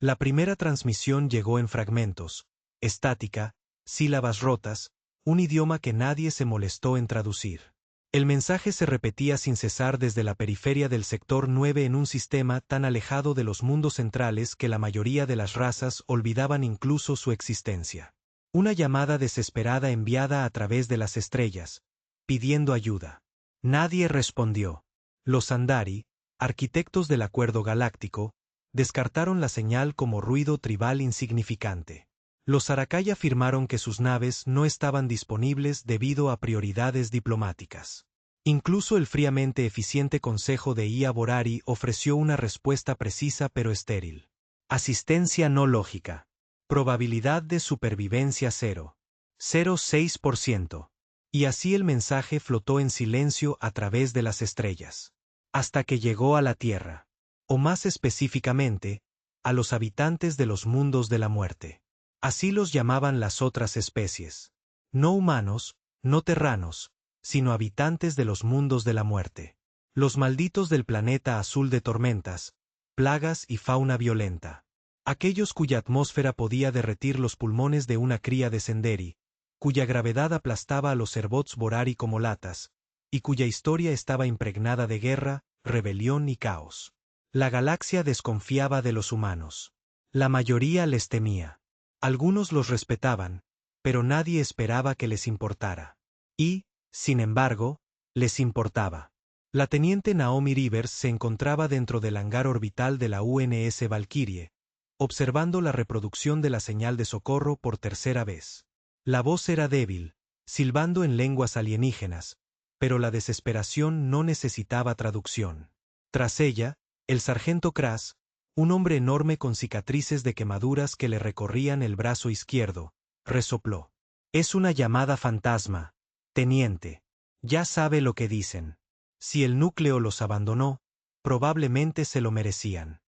La primera transmisión llegó en fragmentos, estática, sílabas rotas, un idioma que nadie se molestó en traducir. El mensaje se repetía sin cesar desde la periferia del sector 9 en un sistema tan alejado de los mundos centrales que la mayoría de las razas olvidaban incluso su existencia. Una llamada desesperada enviada a través de las estrellas, pidiendo ayuda. Nadie respondió. Los Andari, arquitectos del Acuerdo Galáctico, descartaron la señal como ruido tribal insignificante. Los Aracay afirmaron que sus naves no estaban disponibles debido a prioridades diplomáticas. Incluso el fríamente eficiente Consejo de Ia Borari ofreció una respuesta precisa pero estéril. Asistencia no lógica. Probabilidad de supervivencia 0,06%. Y así el mensaje flotó en silencio a través de las estrellas. Hasta que llegó a la Tierra. O más específicamente, a los habitantes de los mundos de la muerte. Así los llamaban las otras especies. No humanos, no terranos, sino habitantes de los mundos de la muerte. Los malditos del planeta azul de tormentas, plagas y fauna violenta. Aquellos cuya atmósfera podía derretir los pulmones de una cría de Senderi, cuya gravedad aplastaba a los Serbots Borari como latas, y cuya historia estaba impregnada de guerra, rebelión y caos. La galaxia desconfiaba de los humanos. La mayoría les temía. Algunos los respetaban, pero nadie esperaba que les importara. Y, sin embargo, les importaba. La teniente Naomi Rivers se encontraba dentro del hangar orbital de la UNS Valkyrie, observando la reproducción de la señal de socorro por tercera vez. La voz era débil, silbando en lenguas alienígenas, pero la desesperación no necesitaba traducción. Tras ella, el sargento Kras, un hombre enorme con cicatrices de quemaduras que le recorrían el brazo izquierdo, resopló. Es una llamada fantasma, teniente. Ya sabe lo que dicen. Si el núcleo los abandonó, probablemente se lo merecían.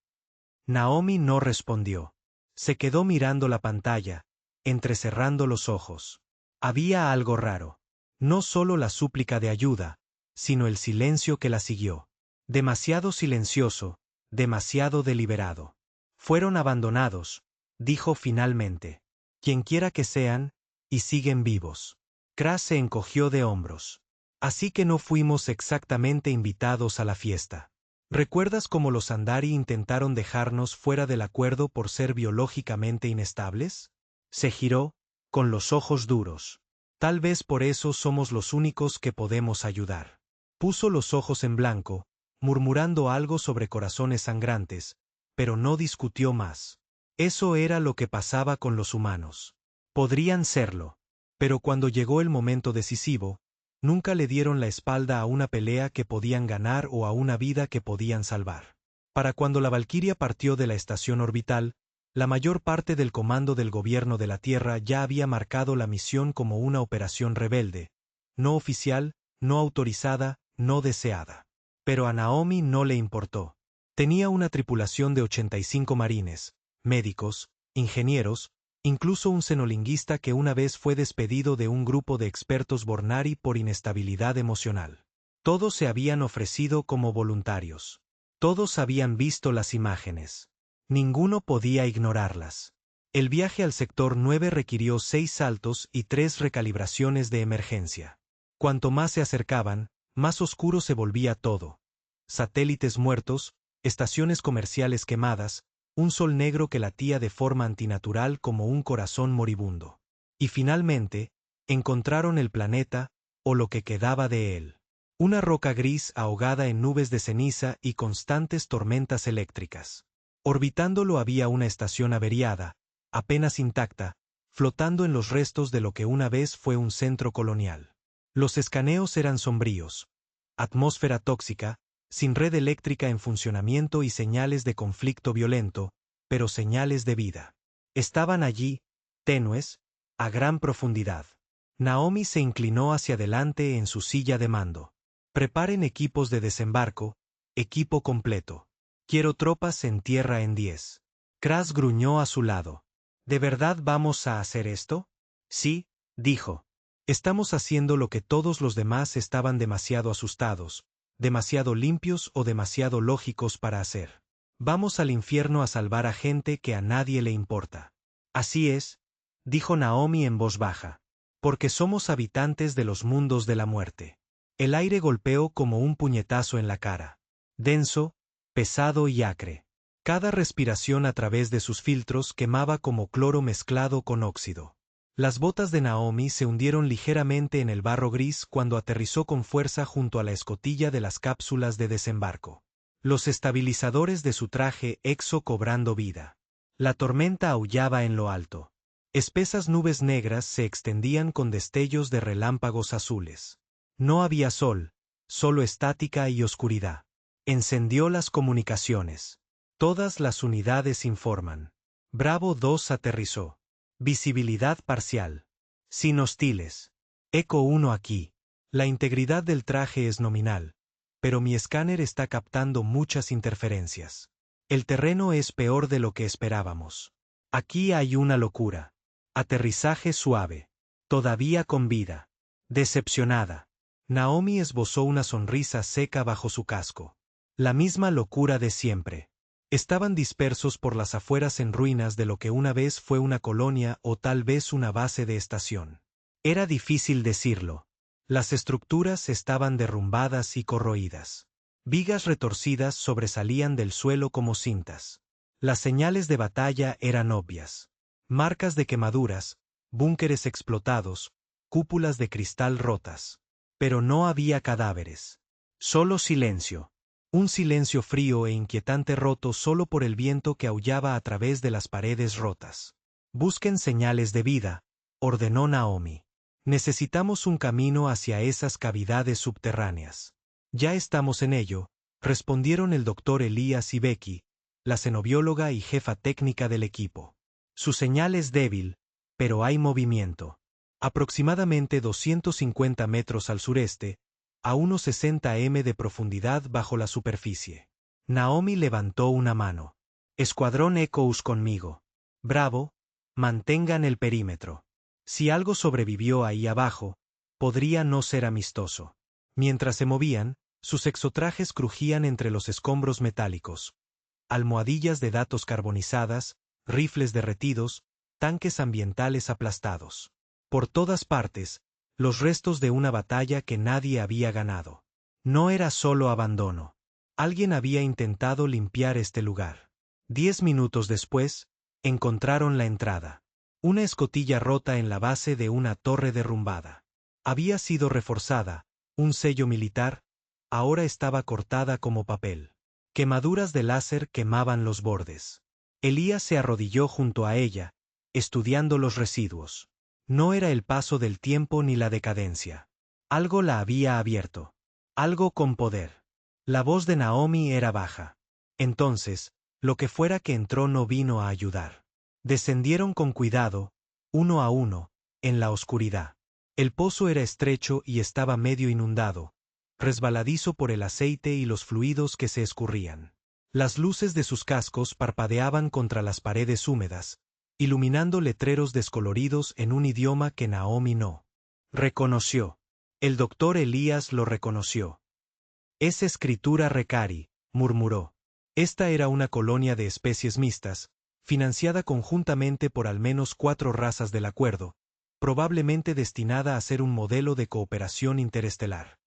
Naomi no respondió. Se quedó mirando la pantalla, entrecerrando los ojos. Había algo raro. No solo la súplica de ayuda, sino el silencio que la siguió. Demasiado silencioso, demasiado deliberado. Fueron abandonados, dijo finalmente. Quienquiera que sean, y siguen vivos. Kras se encogió de hombros. Así que no fuimos exactamente invitados a la fiesta. ¿Recuerdas cómo los Andari intentaron dejarnos fuera del acuerdo por ser biológicamente inestables? Se giró, con los ojos duros. Tal vez por eso somos los únicos que podemos ayudar. Puso los ojos en blanco, murmurando algo sobre corazones sangrantes, pero no discutió más. Eso era lo que pasaba con los humanos. Podrían serlo, pero cuando llegó el momento decisivo, nunca le dieron la espalda a una pelea que podían ganar o a una vida que podían salvar. Para cuando la Valquiria partió de la estación orbital, la mayor parte del comando del gobierno de la Tierra ya había marcado la misión como una operación rebelde, no oficial, no autorizada, no deseada. Pero a Naomi no le importó. Tenía una tripulación de 85 marines, médicos, ingenieros, incluso un xenolingüista que una vez fue despedido de un grupo de expertos Bornari por inestabilidad emocional. Todos se habían ofrecido como voluntarios. Todos habían visto las imágenes. Ninguno podía ignorarlas. El viaje al sector 9 requirió 6 saltos y 3 recalibraciones de emergencia. Cuanto más se acercaban, más oscuro se volvía todo. Satélites muertos, estaciones comerciales quemadas, un sol negro que latía de forma antinatural como un corazón moribundo. Y finalmente, encontraron el planeta, o lo que quedaba de él. Una roca gris ahogada en nubes de ceniza y constantes tormentas eléctricas. Orbitándolo había una estación averiada, apenas intacta, flotando en los restos de lo que una vez fue un centro colonial. Los escaneos eran sombríos. Atmósfera tóxica, sin red eléctrica en funcionamiento y señales de conflicto violento, pero señales de vida. Estaban allí, tenues, a gran profundidad. Naomi se inclinó hacia adelante en su silla de mando. Preparen equipos de desembarco, equipo completo. Quiero tropas en tierra en 10. Kras gruñó a su lado. ¿De verdad vamos a hacer esto? Sí, dijo. Estamos haciendo lo que todos los demás estaban demasiado asustados, demasiado limpios o demasiado lógicos para hacer. Vamos al infierno a salvar a gente que a nadie le importa. Así es, dijo Naomi en voz baja. Porque somos habitantes de los mundos de la muerte. El aire golpeó como un puñetazo en la cara. Denso, pesado y acre. Cada respiración a través de sus filtros quemaba como cloro mezclado con óxido. Las botas de Naomi se hundieron ligeramente en el barro gris cuando aterrizó con fuerza junto a la escotilla de las cápsulas de desembarco. Los estabilizadores de su traje exo cobrando vida. La tormenta aullaba en lo alto. Espesas nubes negras se extendían con destellos de relámpagos azules. No había sol, solo estática y oscuridad. Encendió las comunicaciones. Todas las unidades informan. Bravo 2 aterrizó. Visibilidad parcial. Sin hostiles. Eco 1 aquí. La integridad del traje es nominal, pero mi escáner está captando muchas interferencias. El terreno es peor de lo que esperábamos. Aquí hay una locura. Aterrizaje suave. Todavía con vida. Decepcionada. Naomi esbozó una sonrisa seca bajo su casco. La misma locura de siempre. Estaban dispersos por las afueras en ruinas de lo que una vez fue una colonia o tal vez una base de estación. Era difícil decirlo. Las estructuras estaban derrumbadas y corroídas. Vigas retorcidas sobresalían del suelo como cintas. Las señales de batalla eran obvias. Marcas de quemaduras, búnkeres explotados, cúpulas de cristal rotas. Pero no había cadáveres. Solo silencio. Un silencio frío e inquietante roto solo por el viento que aullaba a través de las paredes rotas. Busquen señales de vida, ordenó Naomi. Necesitamos un camino hacia esas cavidades subterráneas. Ya estamos en ello, respondieron el doctor Elías y Becky, la xenobióloga y jefa técnica del equipo. Su señal es débil, pero hay movimiento. Aproximadamente 250 metros al sureste, a unos 60 m de profundidad bajo la superficie. Naomi levantó una mano. Escuadrón Echoes conmigo. Bravo, mantengan el perímetro. Si algo sobrevivió ahí abajo, podría no ser amistoso. Mientras se movían, sus exotrajes crujían entre los escombros metálicos. Almohadillas de datos carbonizadas, rifles derretidos, tanques ambientales aplastados. Por todas partes, los restos de una batalla que nadie había ganado. No era solo abandono. Alguien había intentado limpiar este lugar. 10 minutos después, encontraron la entrada. Una escotilla rota en la base de una torre derrumbada. Había sido reforzada, un sello militar, ahora estaba cortada como papel. Quemaduras de láser quemaban los bordes. Elías se arrodilló junto a ella, estudiando los residuos. No era el paso del tiempo ni la decadencia. Algo la había abierto. Algo con poder. La voz de Naomi era baja. Entonces, lo que fuera que entró no vino a ayudar. Descendieron con cuidado, uno a uno, en la oscuridad. El pozo era estrecho y estaba medio inundado, resbaladizo por el aceite y los fluidos que se escurrían. Las luces de sus cascos parpadeaban contra las paredes húmedas, iluminando letreros descoloridos en un idioma que Naomi no reconoció. El doctor Elías lo reconoció. Es escritura Recari, murmuró. Esta era una colonia de especies mixtas, financiada conjuntamente por al menos 4 razas del acuerdo, probablemente destinada a ser un modelo de cooperación interestelar.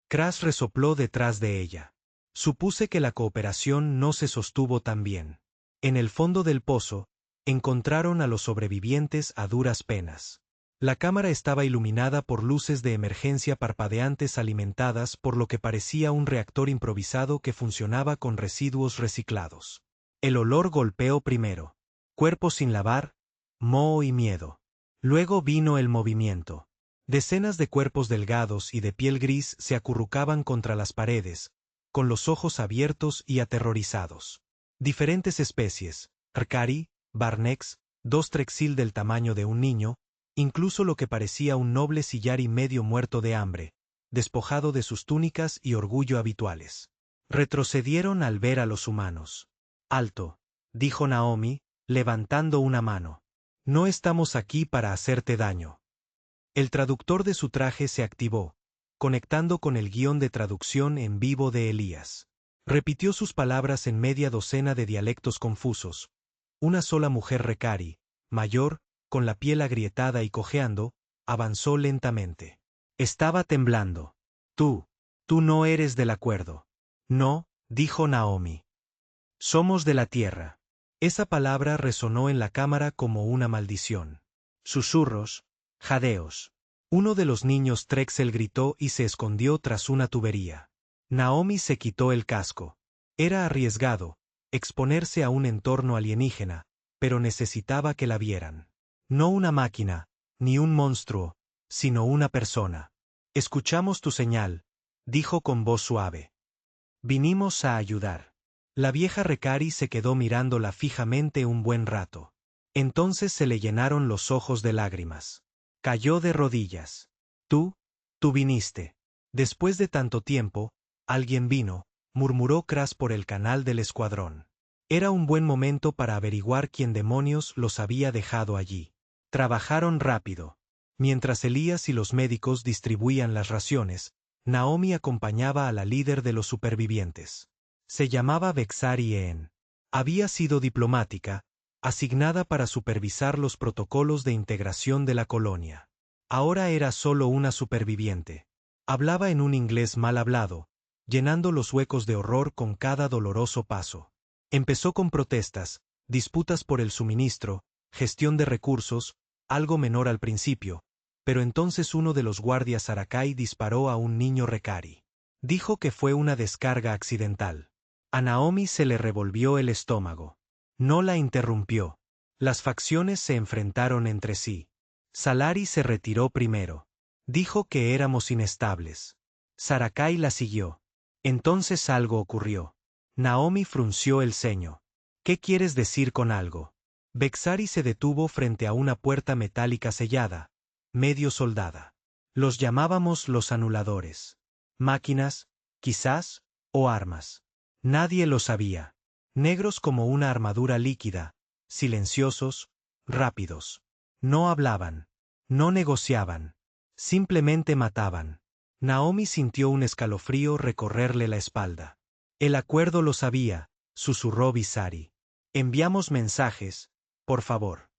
Crash resopló detrás de ella. Supuse que la cooperación no se sostuvo tan bien. En el fondo del pozo, encontraron a los sobrevivientes a duras penas. La cámara estaba iluminada por luces de emergencia parpadeantes alimentadas por lo que parecía un reactor improvisado que funcionaba con residuos reciclados. El olor golpeó primero. Cuerpos sin lavar, moho y miedo. Luego vino el movimiento. Decenas de cuerpos delgados y de piel gris se acurrucaban contra las paredes, con los ojos abiertos y aterrorizados. Diferentes especies, Arcari, Barnex, 2 Trexil del tamaño de un niño, incluso lo que parecía un noble Sillari medio muerto de hambre, despojado de sus túnicas y orgullo habituales. Retrocedieron al ver a los humanos. «Alto», dijo Naomi, levantando una mano. «No estamos aquí para hacerte daño». El traductor de su traje se activó, conectando con el guión de traducción en vivo de Elías. Repitió sus palabras en media docena de dialectos confusos. Una sola mujer Recari, mayor, con la piel agrietada y cojeando, avanzó lentamente. Estaba temblando. Tú no eres del acuerdo. No, dijo Naomi. Somos de la tierra. Esa palabra resonó en la cámara como una maldición. Susurros, jadeos. Uno de los niños Trexel gritó y se escondió tras una tubería. Naomi se quitó el casco. Era arriesgado, exponerse a un entorno alienígena, pero necesitaba que la vieran. No una máquina, ni un monstruo, sino una persona. Escuchamos tu señal, dijo con voz suave. Vinimos a ayudar. La vieja Recari se quedó mirándola fijamente un buen rato. Entonces se le llenaron los ojos de lágrimas. Cayó de rodillas. Tú viniste. Después de tanto tiempo, alguien vino, murmuró Cras por el canal del escuadrón. Era un buen momento para averiguar quién demonios los había dejado allí. Trabajaron rápido. Mientras Elías y los médicos distribuían las raciones, Naomi acompañaba a la líder de los supervivientes. Se llamaba Bexari En. Había sido diplomática, asignada para supervisar los protocolos de integración de la colonia. Ahora era solo una superviviente. Hablaba en un inglés mal hablado, llenando los huecos de horror con cada doloroso paso. Empezó con protestas, disputas por el suministro, gestión de recursos, algo menor al principio, pero entonces uno de los guardias Arakai disparó a un niño Recari. Dijo que fue una descarga accidental. A Naomi se le revolvió el estómago. No la interrumpió. Las facciones se enfrentaron entre sí. Salari se retiró primero. Dijo que éramos inestables. Sarakai la siguió. Entonces algo ocurrió. Naomi frunció el ceño. ¿Qué quieres decir con algo? Bexari se detuvo frente a una puerta metálica sellada, medio soldada. Los llamábamos los anuladores. Máquinas, quizás, o armas. Nadie lo sabía. Negros como una armadura líquida, silenciosos, rápidos. No hablaban. No negociaban. Simplemente mataban. Naomi sintió un escalofrío recorrerle la espalda. El acuerdo lo sabía, susurró Visari. Enviamos mensajes, por favor.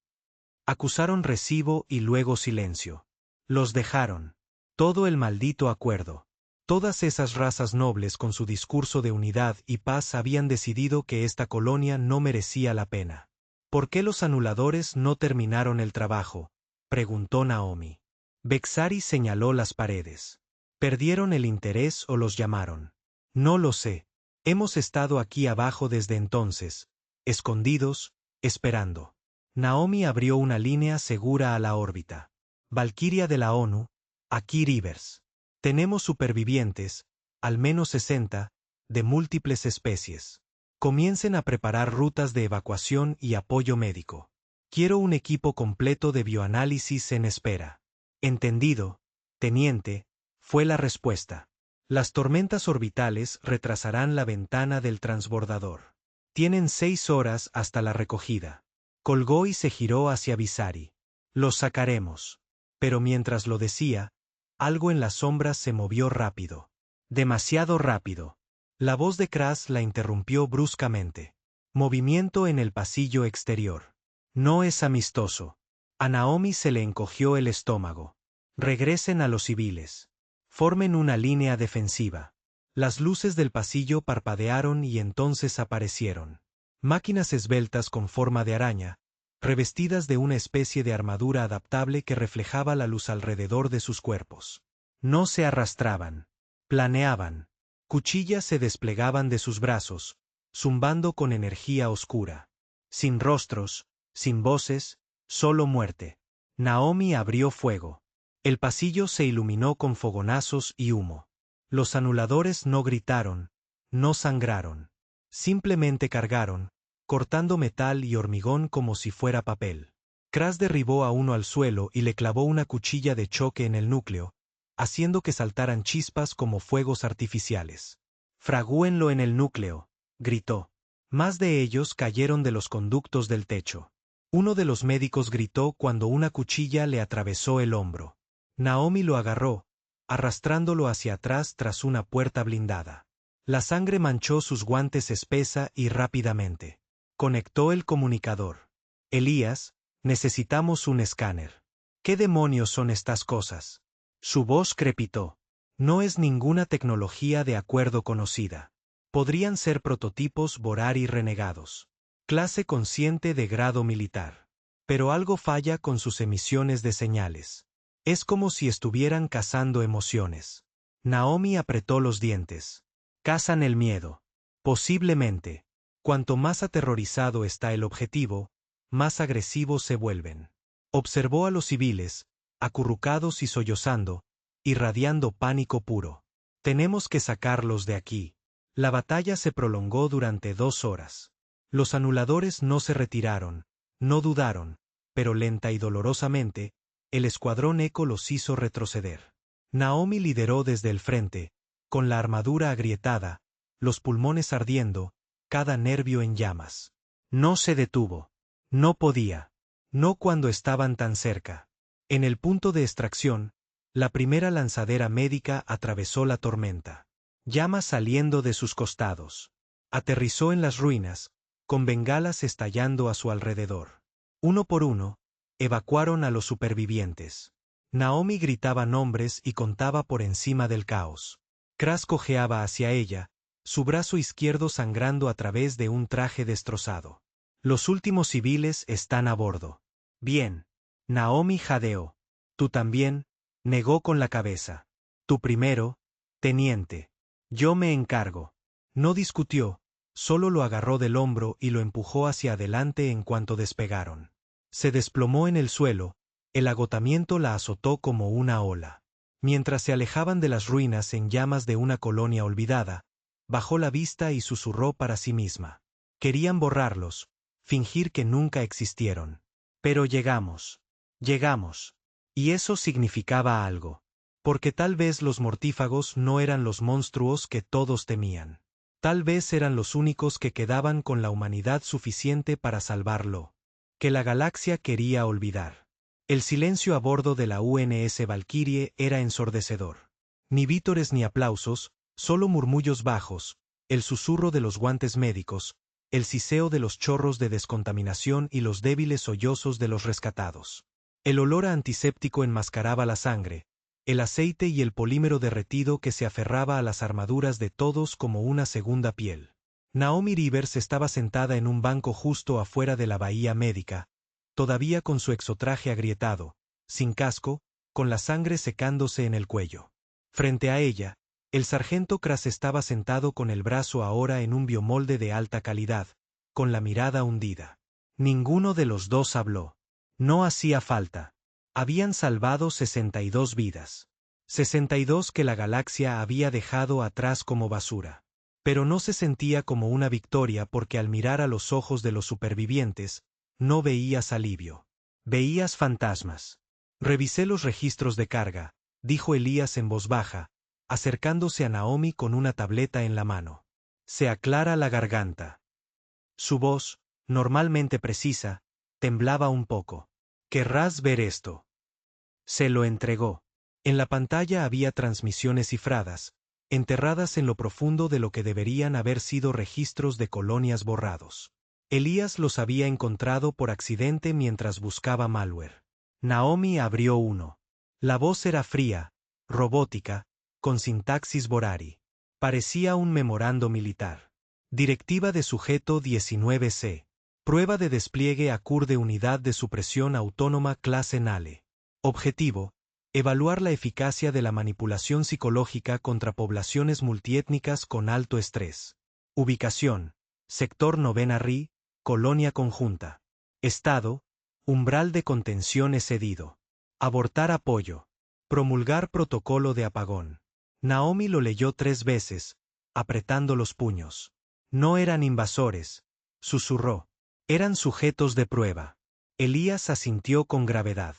Acusaron recibo y luego silencio. Los dejaron. Todo el maldito acuerdo. Todas esas razas nobles con su discurso de unidad y paz habían decidido que esta colonia no merecía la pena. ¿Por qué los anuladores no terminaron el trabajo?, preguntó Naomi. Bexari señaló las paredes. ¿Perdieron el interés o los llamaron? No lo sé. Hemos estado aquí abajo desde entonces, escondidos, esperando. Naomi abrió una línea segura a la órbita. Valquiria de la ONU, aquí Rivers. Tenemos supervivientes, al menos 60, de múltiples especies. Comiencen a preparar rutas de evacuación y apoyo médico. Quiero un equipo completo de bioanálisis en espera. Entendido, teniente, fue la respuesta. Las tormentas orbitales retrasarán la ventana del transbordador. Tienen 6 horas hasta la recogida. Colgó y se giró hacia Visari. Los sacaremos. Pero mientras lo decía, algo en las sombras se movió rápido. Demasiado rápido. La voz de Cras la interrumpió bruscamente. Movimiento en el pasillo exterior. No es amistoso. A Naomi se le encogió el estómago. Regresen a los civiles. Formen una línea defensiva. Las luces del pasillo parpadearon y entonces aparecieron. Máquinas esbeltas con forma de araña, revestidas de una especie de armadura adaptable que reflejaba la luz alrededor de sus cuerpos. No se arrastraban. Planeaban. Cuchillas se desplegaban de sus brazos, zumbando con energía oscura. Sin rostros, sin voces, solo muerte. Naomi abrió fuego. El pasillo se iluminó con fogonazos y humo. Los anuladores no gritaron, no sangraron. Simplemente cargaron, cortando metal y hormigón como si fuera papel. Cras derribó a uno al suelo y le clavó una cuchilla de choque en el núcleo, haciendo que saltaran chispas como fuegos artificiales. «Fragúenlo en el núcleo», gritó. Más de ellos cayeron de los conductos del techo. Uno de los médicos gritó cuando una cuchilla le atravesó el hombro. Naomi lo agarró, arrastrándolo hacia atrás tras una puerta blindada. La sangre manchó sus guantes espesa y rápidamente. Conectó el comunicador. Elías, necesitamos un escáner. ¿Qué demonios son estas cosas? Su voz crepitó. No es ninguna tecnología de acuerdo conocida. Podrían ser prototipos Borari renegados. Clase consciente de grado militar. Pero algo falla con sus emisiones de señales. Es como si estuvieran cazando emociones. Naomi apretó los dientes. Cazan el miedo. Posiblemente. Cuanto más aterrorizado está el objetivo, más agresivos se vuelven. Observó a los civiles, acurrucados y sollozando, irradiando pánico puro. Tenemos que sacarlos de aquí. La batalla se prolongó durante 2 horas. Los anuladores no se retiraron, no dudaron, pero lenta y dolorosamente, el escuadrón Eco los hizo retroceder. Naomi lideró desde el frente, con la armadura agrietada, los pulmones ardiendo, cada nervio en llamas. No se detuvo. No podía. No cuando estaban tan cerca. En el punto de extracción, la primera lanzadera médica atravesó la tormenta. Llamas saliendo de sus costados. Aterrizó en las ruinas, con bengalas estallando a su alrededor. Uno por uno, evacuaron a los supervivientes. Naomi gritaba nombres y contaba por encima del caos. Kras cojeaba hacia ella, su brazo izquierdo sangrando a través de un traje destrozado. Los últimos civiles están a bordo. Bien. Naomi jadeó. Tú también, negó con la cabeza. Tú primero, teniente. Yo me encargo. No discutió, solo lo agarró del hombro y lo empujó hacia adelante en cuanto despegaron. Se desplomó en el suelo, el agotamiento la azotó como una ola. Mientras se alejaban de las ruinas en llamas de una colonia olvidada, bajó la vista y susurró para sí misma. Querían borrarlos, fingir que nunca existieron. Pero llegamos. Llegamos. Y eso significaba algo. Porque tal vez los mortífagos no eran los monstruos que todos temían. Tal vez eran los únicos que quedaban con la humanidad suficiente para salvarlo. Que la galaxia quería olvidar. El silencio a bordo de la UNS Valkyrie era ensordecedor. Ni vítores ni aplausos, solo murmullos bajos, el susurro de los guantes médicos, el siseo de los chorros de descontaminación y los débiles sollozos de los rescatados. El olor a antiséptico enmascaraba la sangre, el aceite y el polímero derretido que se aferraba a las armaduras de todos como una segunda piel. Naomi Rivers estaba sentada en un banco justo afuera de la bahía médica, todavía con su exotraje agrietado, sin casco, con la sangre secándose en el cuello. Frente a ella, el sargento Kras estaba sentado con el brazo ahora en un biomolde de alta calidad, con la mirada hundida. Ninguno de los dos habló. No hacía falta. Habían salvado 62 vidas. 62 que la galaxia había dejado atrás como basura. Pero no se sentía como una victoria porque al mirar a los ojos de los supervivientes, no veías alivio. Veías fantasmas. Revisé los registros de carga, dijo Elías en voz baja, acercándose a Naomi con una tableta en la mano. Se aclara la garganta. Su voz, normalmente precisa, temblaba un poco. ¿Querrás ver esto? Se lo entregó. En la pantalla había transmisiones cifradas, enterradas en lo profundo de lo que deberían haber sido registros de colonias borrados. Elías los había encontrado por accidente mientras buscaba malware. Naomi abrió uno. La voz era fría, robótica, con sintaxis Borari. Parecía un memorando militar. Directiva de sujeto 19C. Prueba de despliegue ACUR de unidad de supresión autónoma clase NALE. Objetivo: evaluar la eficacia de la manipulación psicológica contra poblaciones multiétnicas con alto estrés. Ubicación: sector Novena RI, colonia conjunta. Estado: umbral de contención excedido. Abortar apoyo. Promulgar protocolo de apagón. Naomi lo leyó 3 veces, apretando los puños. No eran invasores, susurró. Eran sujetos de prueba. Elías asintió con gravedad.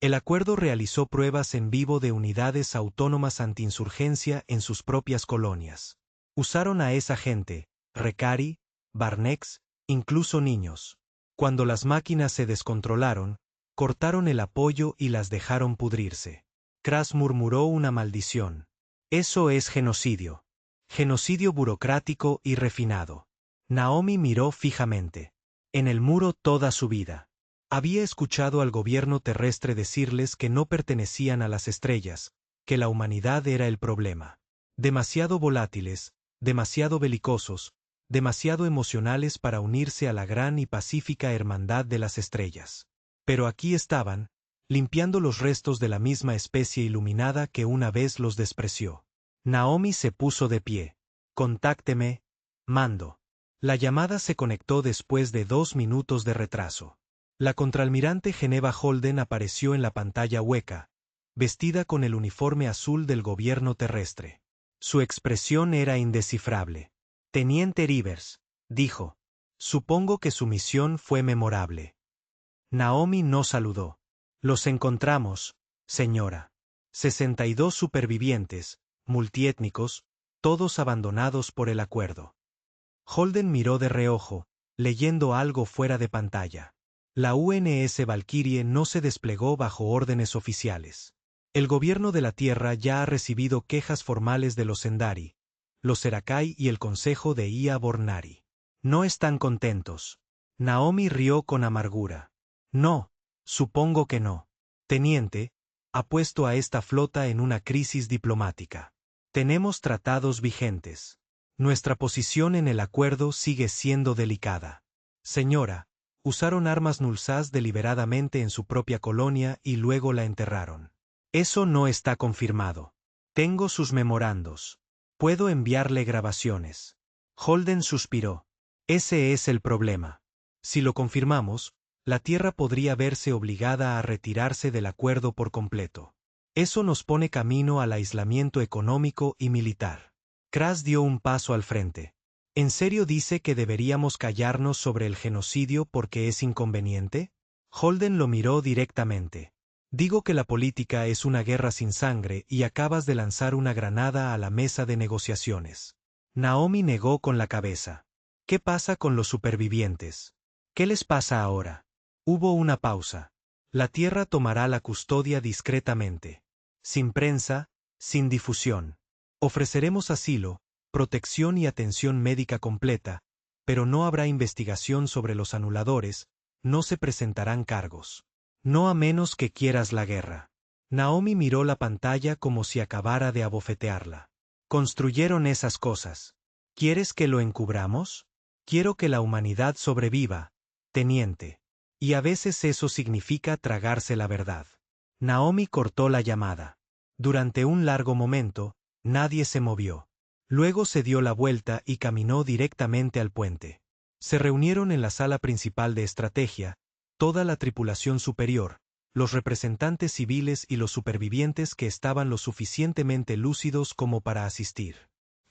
El acuerdo realizó pruebas en vivo de unidades autónomas antiinsurgencia en sus propias colonias. Usaron a esa gente, Recari, Barnex, incluso niños. Cuando las máquinas se descontrolaron, cortaron el apoyo y las dejaron pudrirse. Kras murmuró una maldición. Eso es genocidio. Genocidio burocrático y refinado. Naomi miró fijamente. En el muro toda su vida. Había escuchado al gobierno terrestre decirles que no pertenecían a las estrellas, que la humanidad era el problema. Demasiado volátiles, demasiado belicosos, demasiado emocionales para unirse a la gran y pacífica hermandad de las estrellas. Pero aquí estaban, limpiando los restos de la misma especie iluminada que una vez los despreció. Naomi se puso de pie. Contácteme, mando. La llamada se conectó después de 2 minutos de retraso. La contraalmirante Geneva Holden apareció en la pantalla hueca, vestida con el uniforme azul del gobierno terrestre. Su expresión era indescifrable. Teniente Rivers, dijo. Supongo que su misión fue memorable. Naomi no saludó. Los encontramos, señora. 62 supervivientes, multiétnicos, todos abandonados por el acuerdo. Holden miró de reojo, leyendo algo fuera de pantalla. La UNS Valkyrie no se desplegó bajo órdenes oficiales. El gobierno de la Tierra ya ha recibido quejas formales de los Sendari, los Serakai y el Consejo de Ia Bornari. No están contentos. Naomi rió con amargura. No, supongo que no. Teniente, ha puesto a esta flota en una crisis diplomática. Tenemos tratados vigentes. Nuestra posición en el acuerdo sigue siendo delicada. Señora, usaron armas nulsas deliberadamente en su propia colonia y luego la enterraron. Eso no está confirmado. Tengo sus memorandos. Puedo enviarle grabaciones. Holden suspiró. Ese es el problema. Si lo confirmamos, la Tierra podría verse obligada a retirarse del acuerdo por completo. Eso nos pone camino al aislamiento económico y militar. Kras dio un paso al frente. ¿En serio dice que deberíamos callarnos sobre el genocidio porque es inconveniente? Holden lo miró directamente. Digo que la política es una guerra sin sangre y acabas de lanzar una granada a la mesa de negociaciones. Naomi negó con la cabeza. ¿Qué pasa con los supervivientes? ¿Qué les pasa ahora? Hubo una pausa. La Tierra tomará la custodia discretamente. Sin prensa, sin difusión. Ofreceremos asilo, protección y atención médica completa, pero no habrá investigación sobre los anuladores, no se presentarán cargos. No a menos que quieras la guerra. Naomi miró la pantalla como si acabara de abofetearla. Construyeron esas cosas. ¿Quieres que lo encubramos? Quiero que la humanidad sobreviva, teniente. Y a veces eso significa tragarse la verdad. Naomi cortó la llamada. Durante un largo momento, nadie se movió. Luego se dio la vuelta y caminó directamente al puente. Se reunieron en la sala principal de estrategia, toda la tripulación superior, los representantes civiles y los supervivientes que estaban lo suficientemente lúcidos como para asistir.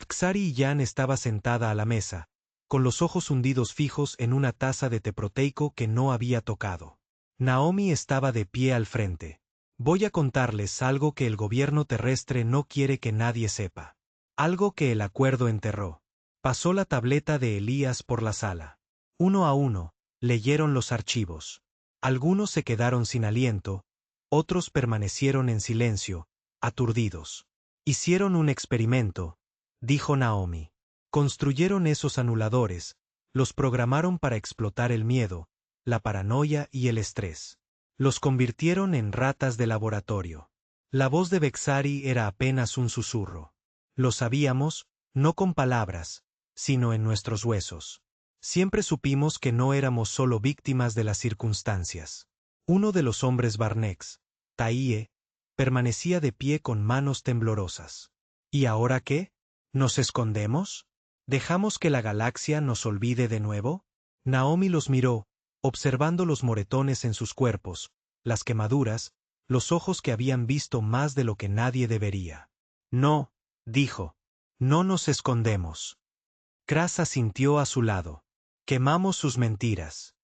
Xari Yan estaba sentada a la mesa, con los ojos hundidos fijos en una taza de té proteico que no había tocado. Naomi estaba de pie al frente. Voy a contarles algo que el gobierno terrestre no quiere que nadie sepa. Algo que el acuerdo enterró. Pasó la tableta de Elías por la sala. Uno a uno, leyeron los archivos. Algunos se quedaron sin aliento, otros permanecieron en silencio, aturdidos. Hicieron un experimento, dijo Naomi. Construyeron esos anuladores, los programaron para explotar el miedo, la paranoia y el estrés. Los convirtieron en ratas de laboratorio. La voz de Bexari era apenas un susurro. Lo sabíamos, no con palabras, sino en nuestros huesos. Siempre supimos que no éramos solo víctimas de las circunstancias. Uno de los hombres Barnex, Taie, permanecía de pie con manos temblorosas. ¿Y ahora qué? ¿Nos escondemos? ¿Dejamos que la galaxia nos olvide de nuevo? Naomi los miró, observando los moretones en sus cuerpos, las quemaduras, los ojos que habían visto más de lo que nadie debería. No, dijo. No nos escondemos. Kras asintió a su lado. Quemamos sus mentiras.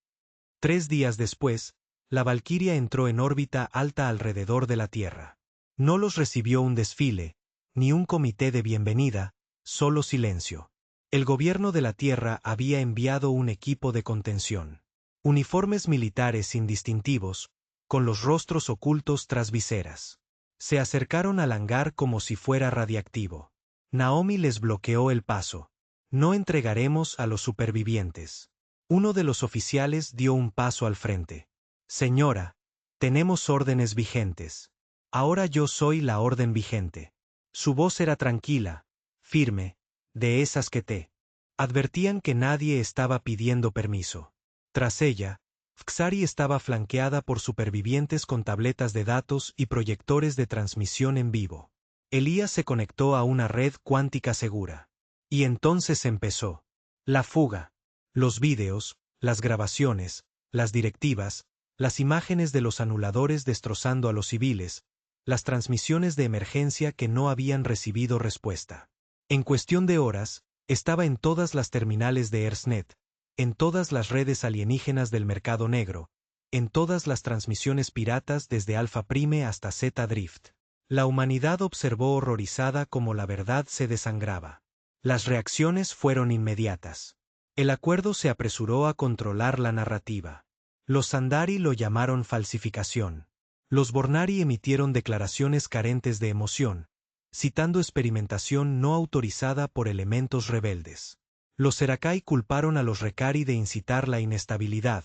3 días después, la Valquiria entró en órbita alta alrededor de la Tierra. No los recibió un desfile, ni un comité de bienvenida, solo silencio. El gobierno de la Tierra había enviado un equipo de contención. Uniformes militares indistintivos, con los rostros ocultos tras viseras. Se acercaron al hangar como si fuera radiactivo. Naomi les bloqueó el paso. No entregaremos a los supervivientes. Uno de los oficiales dio un paso al frente. Señora, tenemos órdenes vigentes. Ahora yo soy la orden vigente. Su voz era tranquila, firme, de esas que te advertían que nadie estaba pidiendo permiso. Tras ella, Fxari estaba flanqueada por supervivientes con tabletas de datos y proyectores de transmisión en vivo. Elías se conectó a una red cuántica segura. Y entonces empezó. La fuga. Los vídeos, las grabaciones, las directivas, las imágenes de los anuladores destrozando a los civiles, las transmisiones de emergencia que no habían recibido respuesta. En cuestión de horas, estaba en todas las terminales de EarthNet, en todas las redes alienígenas del mercado negro, en todas las transmisiones piratas desde Alpha Prime hasta Zeta Drift. La humanidad observó horrorizada cómo la verdad se desangraba. Las reacciones fueron inmediatas. El acuerdo se apresuró a controlar la narrativa. Los Sandari lo llamaron falsificación. Los Bornari emitieron declaraciones carentes de emoción, citando experimentación no autorizada por elementos rebeldes. Los Serakai culparon a los Rekari de incitar la inestabilidad,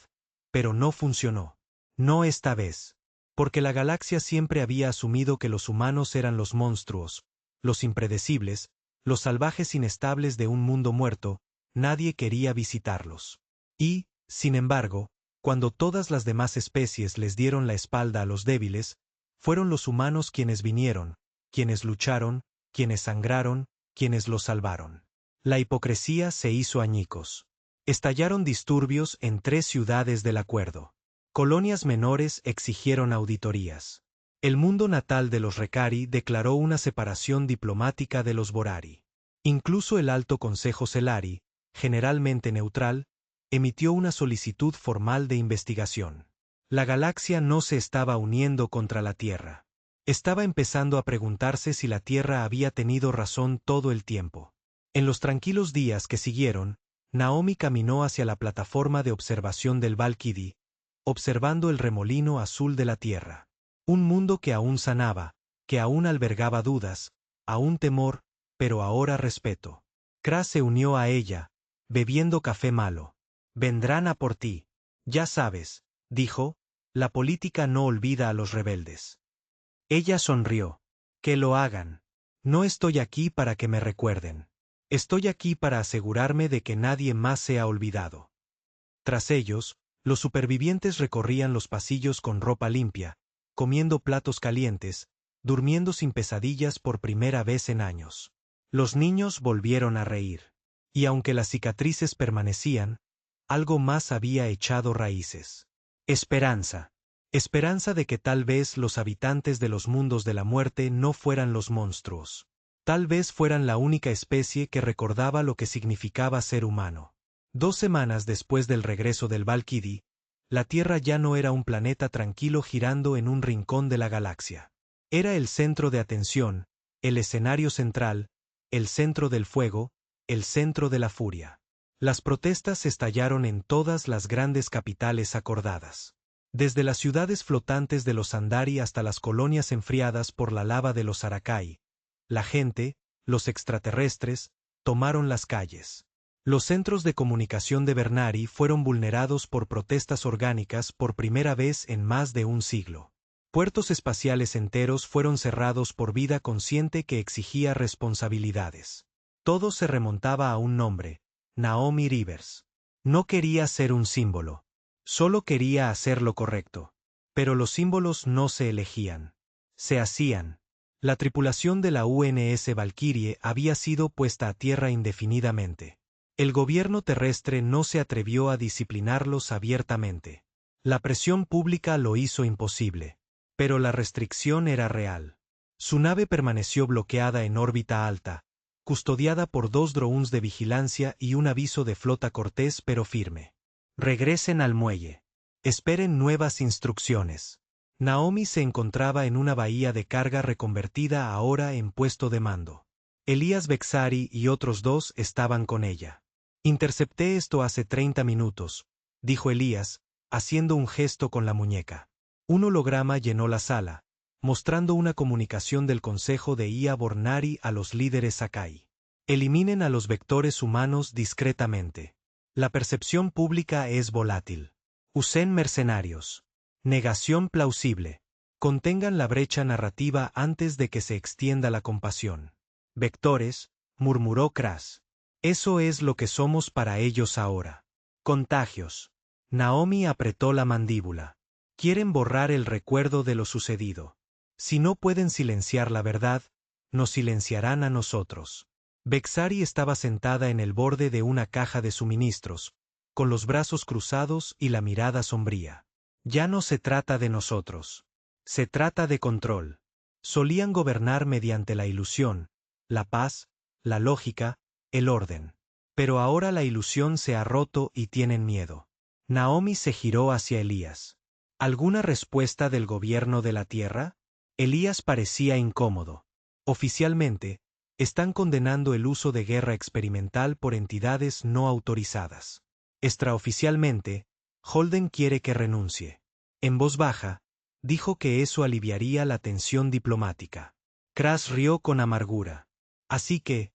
pero no funcionó. No esta vez. Porque la galaxia siempre había asumido que los humanos eran los monstruos, los impredecibles, los salvajes inestables de un mundo muerto, nadie quería visitarlos. Y, sin embargo, cuando todas las demás especies les dieron la espalda a los débiles, fueron los humanos quienes vinieron, quienes lucharon, quienes sangraron, quienes los salvaron. La hipocresía se hizo añicos. Estallaron disturbios en 3 ciudades del acuerdo. Colonias menores exigieron auditorías. El mundo natal de los Rekari declaró una separación diplomática de los Borari. Incluso el Alto Consejo Celari, generalmente neutral, emitió una solicitud formal de investigación. La galaxia no se estaba uniendo contra la Tierra. Estaba empezando a preguntarse si la Tierra había tenido razón todo el tiempo. En los tranquilos días que siguieron, Naomi caminó hacia la plataforma de observación del Valkyrie, observando el remolino azul de la Tierra. Un mundo que aún sanaba, que aún albergaba dudas, aún temor, pero ahora respeto. Kra se unió a ella, bebiendo café malo. Vendrán a por ti. Ya sabes, dijo, la política no olvida a los rebeldes. Ella sonrió. Que lo hagan. No estoy aquí para que me recuerden. Estoy aquí para asegurarme de que nadie más sea olvidado. Tras ellos, los supervivientes recorrían los pasillos con ropa limpia, comiendo platos calientes, durmiendo sin pesadillas por primera vez en años. Los niños volvieron a reír. Y aunque las cicatrices permanecían, algo más había echado raíces. Esperanza. Esperanza de que tal vez los habitantes de los mundos de la muerte no fueran los monstruos. Tal vez fueran la única especie que recordaba lo que significaba ser humano. 2 semanas después del regreso del Valkyrie, la Tierra ya no era un planeta tranquilo girando en un rincón de la galaxia. Era el centro de atención, el escenario central, el centro del fuego, el centro de la furia. Las protestas estallaron en todas las grandes capitales acordadas. Desde las ciudades flotantes de los Sandari hasta las colonias enfriadas por la lava de los Arakai, la gente, los extraterrestres, tomaron las calles. Los centros de comunicación de Bernari fueron vulnerados por protestas orgánicas por primera vez en más de un siglo. Puertos espaciales enteros fueron cerrados por vida consciente que exigía responsabilidades. Todo se remontaba a un nombre, Naomi Rivers. No quería ser un símbolo. Solo quería hacer lo correcto. Pero los símbolos no se elegían. Se hacían. La tripulación de la UNS Valkyrie había sido puesta a tierra indefinidamente. El gobierno terrestre no se atrevió a disciplinarlos abiertamente. La presión pública lo hizo imposible. Pero la restricción era real. Su nave permaneció bloqueada en órbita alta, custodiada por 2 drones de vigilancia y un aviso de flota cortés pero firme. Regresen al muelle. Esperen nuevas instrucciones. Naomi se encontraba en una bahía de carga reconvertida ahora en puesto de mando. Elías Bexari y otros 2 estaban con ella. Intercepté esto hace 30 minutos, dijo Elías, haciendo un gesto con la muñeca. Un holograma llenó la sala, mostrando una comunicación del Consejo de Ia Bornari a los líderes Sakai. Eliminen a los vectores humanos discretamente. La percepción pública es volátil. Usen mercenarios. Negación plausible. Contengan la brecha narrativa antes de que se extienda la compasión. Vectores, murmuró Kras. Eso es lo que somos para ellos ahora. Contagios. Naomi apretó la mandíbula. Quieren borrar el recuerdo de lo sucedido. Si no pueden silenciar la verdad, nos silenciarán a nosotros. Bexari estaba sentada en el borde de una caja de suministros, con los brazos cruzados y la mirada sombría. Ya no se trata de nosotros. Se trata de control. Solían gobernar mediante la ilusión, la paz, la lógica, el orden. Pero ahora la ilusión se ha roto y tienen miedo. Naomi se giró hacia Elías. ¿Alguna respuesta del gobierno de la Tierra? Elías parecía incómodo. Oficialmente, están condenando el uso de guerra experimental por entidades no autorizadas. Extraoficialmente, Holden quiere que renuncie. En voz baja, dijo que eso aliviaría la tensión diplomática. Kras rió con amargura. Así que,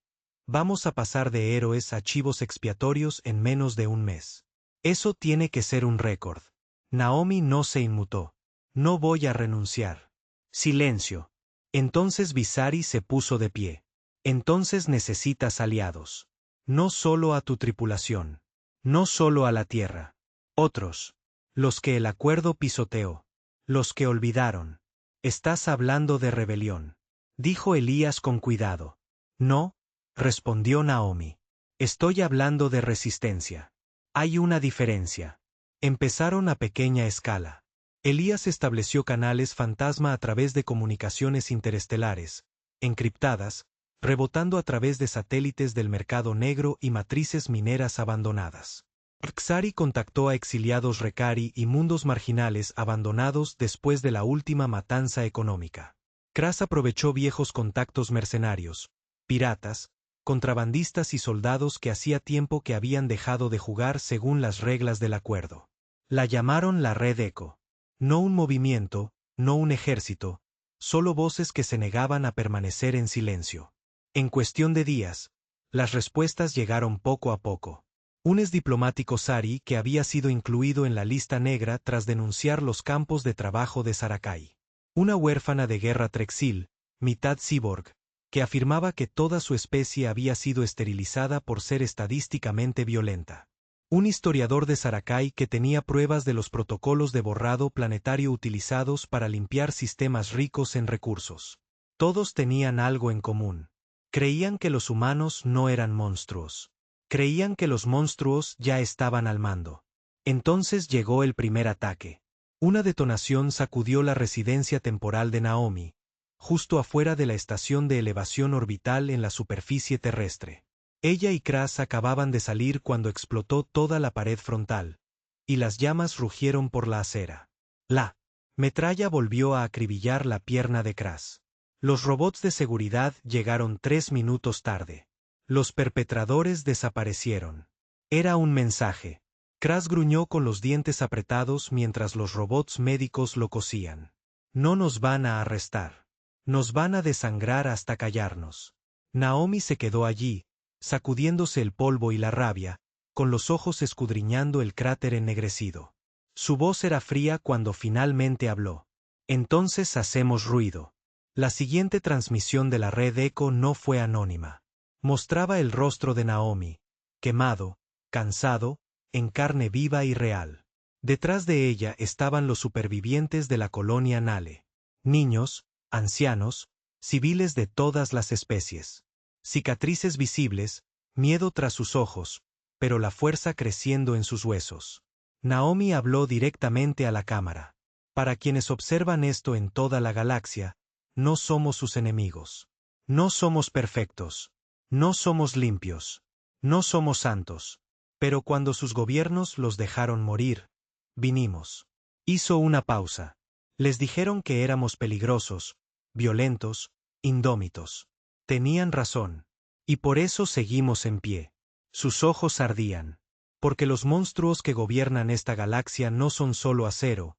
vamos a pasar de héroes a chivos expiatorios en menos de un mes. Eso tiene que ser un récord. Naomi no se inmutó. No voy a renunciar. Silencio. Entonces Visari se puso de pie. Entonces necesitas aliados. No solo a tu tripulación. No solo a la Tierra. Otros. Los que el acuerdo pisoteó. Los que olvidaron. Estás hablando de rebelión. Dijo Elías con cuidado. No, respondió Naomi. Estoy hablando de resistencia. Hay una diferencia. Empezaron a pequeña escala. Elías estableció canales fantasma a través de comunicaciones interestelares, encriptadas, rebotando a través de satélites del mercado negro y matrices mineras abandonadas. Xari contactó a exiliados Recari y mundos marginales abandonados después de la última matanza económica. Kras aprovechó viejos contactos mercenarios, piratas, contrabandistas y soldados que hacía tiempo que habían dejado de jugar según las reglas del acuerdo. La llamaron la Red Eco. No un movimiento, no un ejército, solo voces que se negaban a permanecer en silencio. En cuestión de días, las respuestas llegaron poco a poco. Un exdiplomático Sari que había sido incluido en la lista negra tras denunciar los campos de trabajo de Sarakai. Una huérfana de guerra Trexil, mitad cyborg, que afirmaba que toda su especie había sido esterilizada por ser estadísticamente violenta. Un historiador de Sarakai que tenía pruebas de los protocolos de borrado planetario utilizados para limpiar sistemas ricos en recursos. Todos tenían algo en común. Creían que los humanos no eran monstruos. Creían que los monstruos ya estaban al mando. Entonces llegó el primer ataque. Una detonación sacudió la residencia temporal de Naomi, justo afuera de la estación de elevación orbital en la superficie terrestre. Ella y Kras acababan de salir cuando explotó toda la pared frontal, y las llamas rugieron por la acera. La metralla volvió a acribillar la pierna de Kras. Los robots de seguridad llegaron 3 minutos tarde. Los perpetradores desaparecieron. Era un mensaje. Kras gruñó con los dientes apretados mientras los robots médicos lo cosían. No nos van a arrestar. Nos van a desangrar hasta callarnos. Naomi se quedó allí, sacudiéndose el polvo y la rabia, con los ojos escudriñando el cráter ennegrecido. Su voz era fría cuando finalmente habló. Entonces hacemos ruido. La siguiente transmisión de la red Eco no fue anónima. Mostraba el rostro de Naomi, quemado, cansado, en carne viva y real. Detrás de ella estaban los supervivientes de la colonia Nale. Niños, ancianos, civiles de todas las especies. Cicatrices visibles, miedo tras sus ojos, pero la fuerza creciendo en sus huesos. Naomi habló directamente a la cámara. Para quienes observan esto en toda la galaxia, no somos sus enemigos. No somos perfectos. No somos limpios. No somos santos. Pero cuando sus gobiernos los dejaron morir, vinimos. Hizo una pausa. Les dijeron que éramos peligrosos, violentos, indómitos. Tenían razón. Y por eso seguimos en pie. Sus ojos ardían. Porque los monstruos que gobiernan esta galaxia no son solo acero,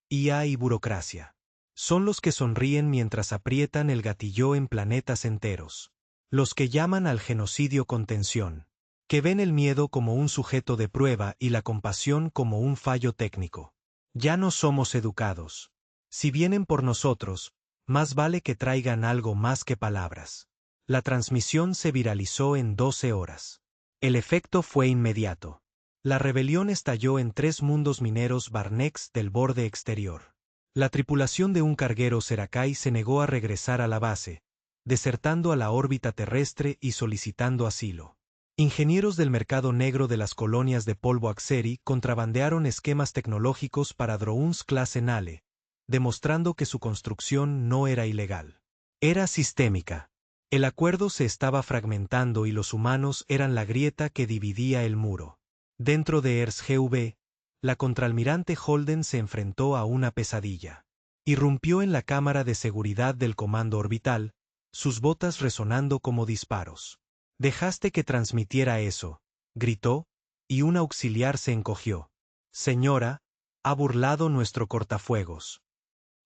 IA y burocracia. Son los que sonríen mientras aprietan el gatillo en planetas enteros. Los que llaman al genocidio contención. Que ven el miedo como un sujeto de prueba y la compasión como un fallo técnico. Ya no somos educados. Si vienen por nosotros, más vale que traigan algo más que palabras. La transmisión se viralizó en 12 horas. El efecto fue inmediato. La rebelión estalló en 3 mundos mineros Barnex del borde exterior. La tripulación de un carguero Serakai se negó a regresar a la base, desertando a la órbita terrestre y solicitando asilo. Ingenieros del mercado negro de las colonias de polvo Axeri contrabandearon esquemas tecnológicos para drones clase Nale, demostrando que su construcción no era ilegal. Era sistémica. El acuerdo se estaba fragmentando y los humanos eran la grieta que dividía el muro. Dentro de ERS-GV, la contraalmirante Holden se enfrentó a una pesadilla. Irrumpió en la cámara de seguridad del comando orbital, sus botas resonando como disparos. «Dejaste que transmitiera eso», gritó, y un auxiliar se encogió. «Señora, ha burlado nuestro cortafuegos.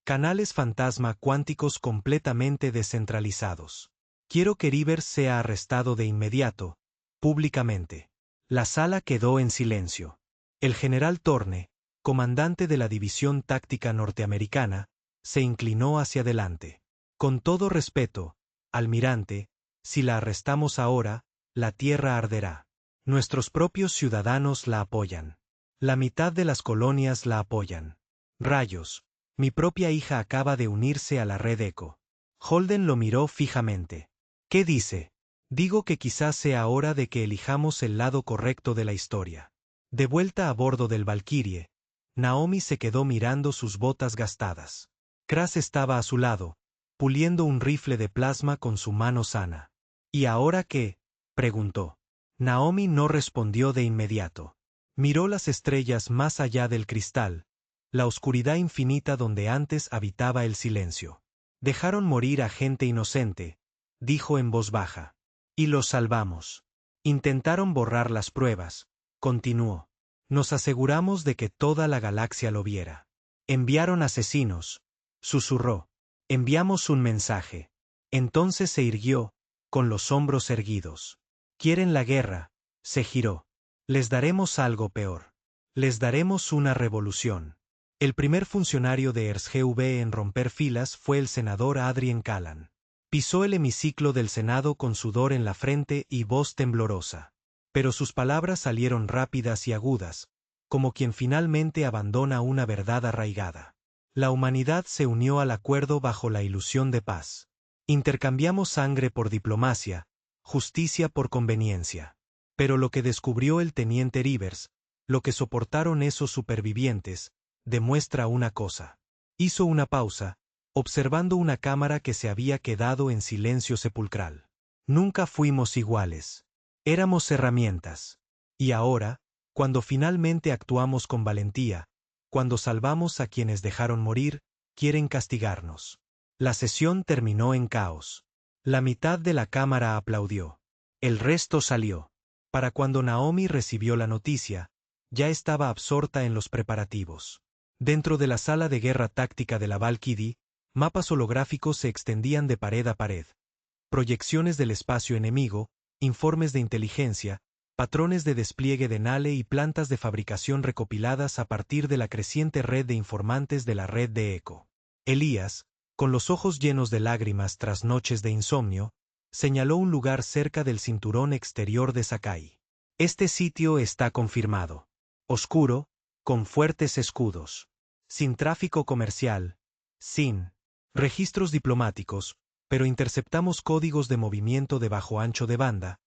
Canales fantasma cuánticos completamente descentralizados. Quiero que Rivers sea arrestado de inmediato, públicamente». La sala quedó en silencio. El general Thorne, comandante de la División Táctica Norteamericana, se inclinó hacia adelante. «Con todo respeto, almirante, si la arrestamos ahora, la tierra arderá. Nuestros propios ciudadanos la apoyan. La mitad de las colonias la apoyan. Rayos, mi propia hija acaba de unirse a la red ECO». Holden lo miró fijamente. «¿Qué dice?» «Digo que quizás sea hora de que elijamos el lado correcto de la historia». De vuelta a bordo del Valkyrie, Naomi se quedó mirando sus botas gastadas. Kras estaba a su lado, puliendo un rifle de plasma con su mano sana. «¿Y ahora qué?», preguntó. Naomi no respondió de inmediato. Miró las estrellas más allá del cristal, la oscuridad infinita donde antes habitaba el silencio. «Dejaron morir a gente inocente», dijo en voz baja. «Y los salvamos. Intentaron borrar las pruebas», continuó. «Nos aseguramos de que toda la galaxia lo viera. Enviaron asesinos», susurró. «Enviamos un mensaje». Entonces se irguió, con los hombros erguidos. «Quieren la guerra», se giró. «Les daremos algo peor. Les daremos una revolución». El primer funcionario de ERS-GV en romper filas fue el senador Adrien Callan. Pisó el hemiciclo del Senado con sudor en la frente y voz temblorosa. Pero sus palabras salieron rápidas y agudas, como quien finalmente abandona una verdad arraigada. La humanidad se unió al acuerdo bajo la ilusión de paz. Intercambiamos sangre por diplomacia, justicia por conveniencia. Pero lo que descubrió el teniente Rivers, lo que soportaron esos supervivientes, demuestra una cosa. Hizo una pausa, observando una cámara que se había quedado en silencio sepulcral. «Nunca fuimos iguales. Éramos herramientas. Y ahora, cuando finalmente actuamos con valentía, cuando salvamos a quienes dejaron morir, quieren castigarnos». La sesión terminó en caos. La mitad de la cámara aplaudió. El resto salió. Para cuando Naomi recibió la noticia, ya estaba absorta en los preparativos. Dentro de la sala de guerra táctica de la Valkyrie, mapas holográficos se extendían de pared a pared. Proyecciones del espacio enemigo, informes de inteligencia, patrones de despliegue de Nale y plantas de fabricación recopiladas a partir de la creciente red de informantes de la red de ECO. Elías, con los ojos llenos de lágrimas tras noches de insomnio, señaló un lugar cerca del cinturón exterior de Sakai. «Este sitio está confirmado. Oscuro, con fuertes escudos. Sin tráfico comercial. Sin registros diplomáticos, pero interceptamos códigos de movimiento de bajo ancho de banda,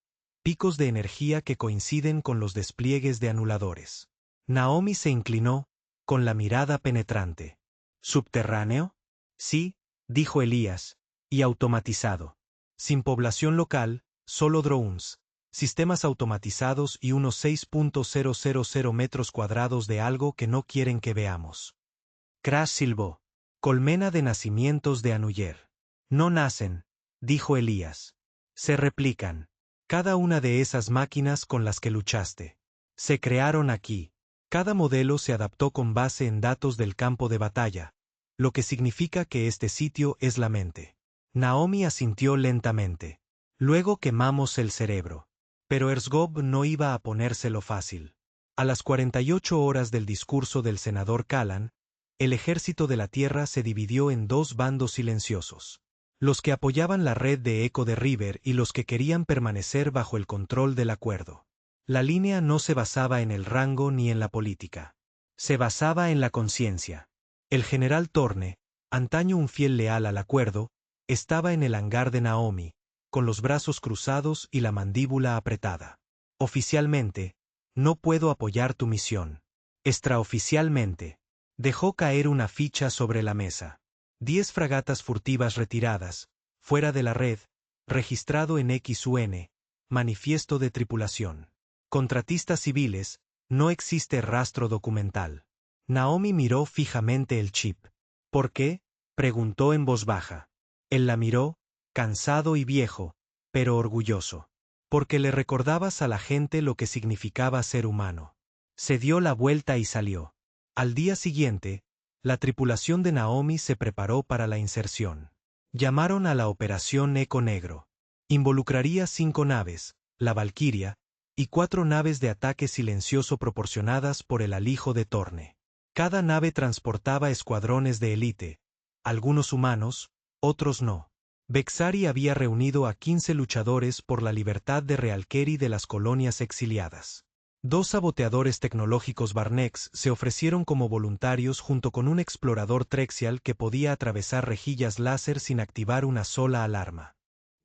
picos de energía que coinciden con los despliegues de anuladores». Naomi se inclinó, con la mirada penetrante. «¿Subterráneo?» «Sí», dijo Elías, «y automatizado. Sin población local, solo drones, sistemas automatizados y unos 6.000 metros cuadrados de algo que no quieren que veamos». Kras silbó. «Colmena de nacimientos de Anuyer». «No nacen», dijo Elías. «Se replican. Cada una de esas máquinas con las que luchaste. Se crearon aquí. Cada modelo se adaptó con base en datos del campo de batalla, lo que significa que este sitio es la mente. Naomi asintió lentamente. Luego quemamos el cerebro. Pero Erzgob no iba a ponérselo fácil. A las 48 horas del discurso del senador Callan, el ejército de la Tierra se dividió en dos bandos silenciosos. Los que apoyaban la red de Echo de River y los que querían permanecer bajo el control del acuerdo. La línea no se basaba en el rango ni en la política. Se basaba en la conciencia. El general Torne, antaño un fiel leal al acuerdo, estaba en el hangar de Naomi, con los brazos cruzados y la mandíbula apretada. Oficialmente, no puedo apoyar tu misión. Extraoficialmente, dejó caer una ficha sobre la mesa. 10 fragatas furtivas retiradas, fuera de la red, registrado en XUN, manifiesto de tripulación. Contratistas civiles, no existe rastro documental. Naomi miró fijamente el chip. ¿Por qué?, preguntó en voz baja. Él la miró, cansado y viejo, pero orgulloso. Porque le recordabas a la gente lo que significaba ser humano. Se dio la vuelta y salió. Al día siguiente, la tripulación de Naomi se preparó para la inserción. Llamaron a la operación Eco Negro. Involucraría 5 naves, la Valquiria, y 4 naves de ataque silencioso proporcionadas por el alijo de Torne. Cada nave transportaba escuadrones de élite, algunos humanos, otros no. Bexari había reunido a 15 luchadores por la libertad de Realkeri de las colonias exiliadas. 2 saboteadores tecnológicos Barnex se ofrecieron como voluntarios junto con un explorador Trexial que podía atravesar rejillas láser sin activar una sola alarma.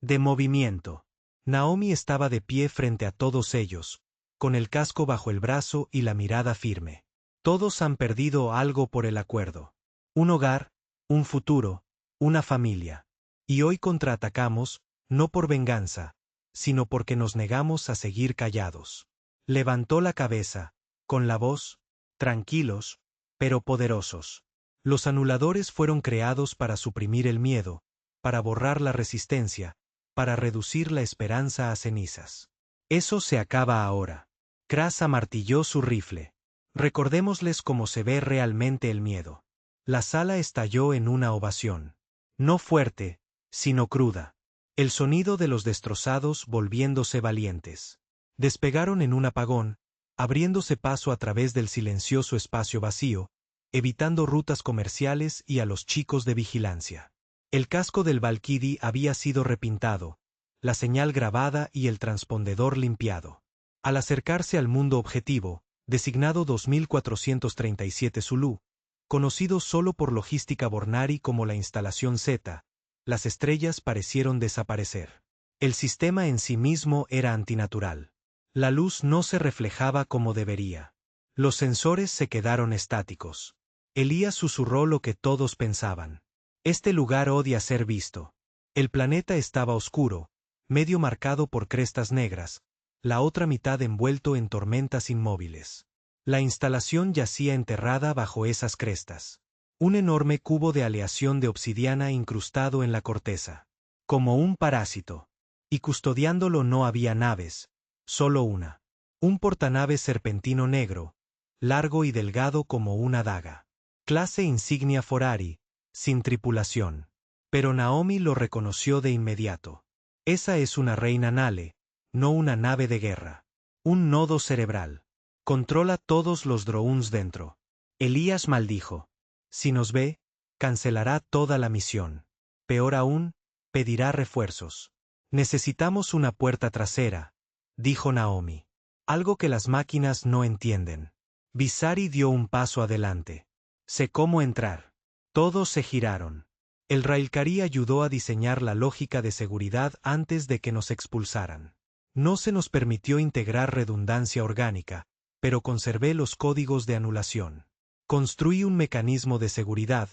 De movimiento. Naomi estaba de pie frente a todos ellos, con el casco bajo el brazo y la mirada firme. Todos han perdido algo por el acuerdo. Un hogar, un futuro, una familia. Y hoy contraatacamos, no por venganza, sino porque nos negamos a seguir callados. Levantó la cabeza, con la voz, tranquilos, pero poderosos. Los anuladores fueron creados para suprimir el miedo, para borrar la resistencia, para reducir la esperanza a cenizas. Eso se acaba ahora. Kras amartilló su rifle. Recordémosles cómo se ve realmente el miedo. La sala estalló en una ovación. No fuerte, sino cruda. El sonido de los destrozados volviéndose valientes. Despegaron en un apagón, abriéndose paso a través del silencioso espacio vacío, evitando rutas comerciales y a los chicos de vigilancia. El casco del Valkyrie había sido repintado, la señal grabada y el transpondedor limpiado. Al acercarse al mundo objetivo, designado 2437 Zulu, conocido solo por logística Bornari como la instalación Z, las estrellas parecieron desaparecer. El sistema en sí mismo era antinatural. La luz no se reflejaba como debería. Los sensores se quedaron estáticos. Elías susurró lo que todos pensaban. Este lugar odia ser visto. El planeta estaba oscuro, medio marcado por crestas negras, la otra mitad envuelto en tormentas inmóviles. La instalación yacía enterrada bajo esas crestas. Un enorme cubo de aleación de obsidiana incrustado en la corteza. Como un parásito. Y custodiándolo no había naves, solo una. Un portanaves serpentino negro, largo y delgado como una daga. Clase insignia Forari, sin tripulación. Pero Naomi lo reconoció de inmediato. Esa es una reina Nale, no una nave de guerra. Un nodo cerebral. Controla todos los drones dentro. Elías maldijo. Si nos ve, cancelará toda la misión. Peor aún, pedirá refuerzos. Necesitamos una puerta trasera, dijo Naomi. Algo que las máquinas no entienden. Visari dio un paso adelante. Sé cómo entrar. Todos se giraron. El Railkari ayudó a diseñar la lógica de seguridad antes de que nos expulsaran. No se nos permitió integrar redundancia orgánica, pero conservé los códigos de anulación. Construí un mecanismo de seguridad,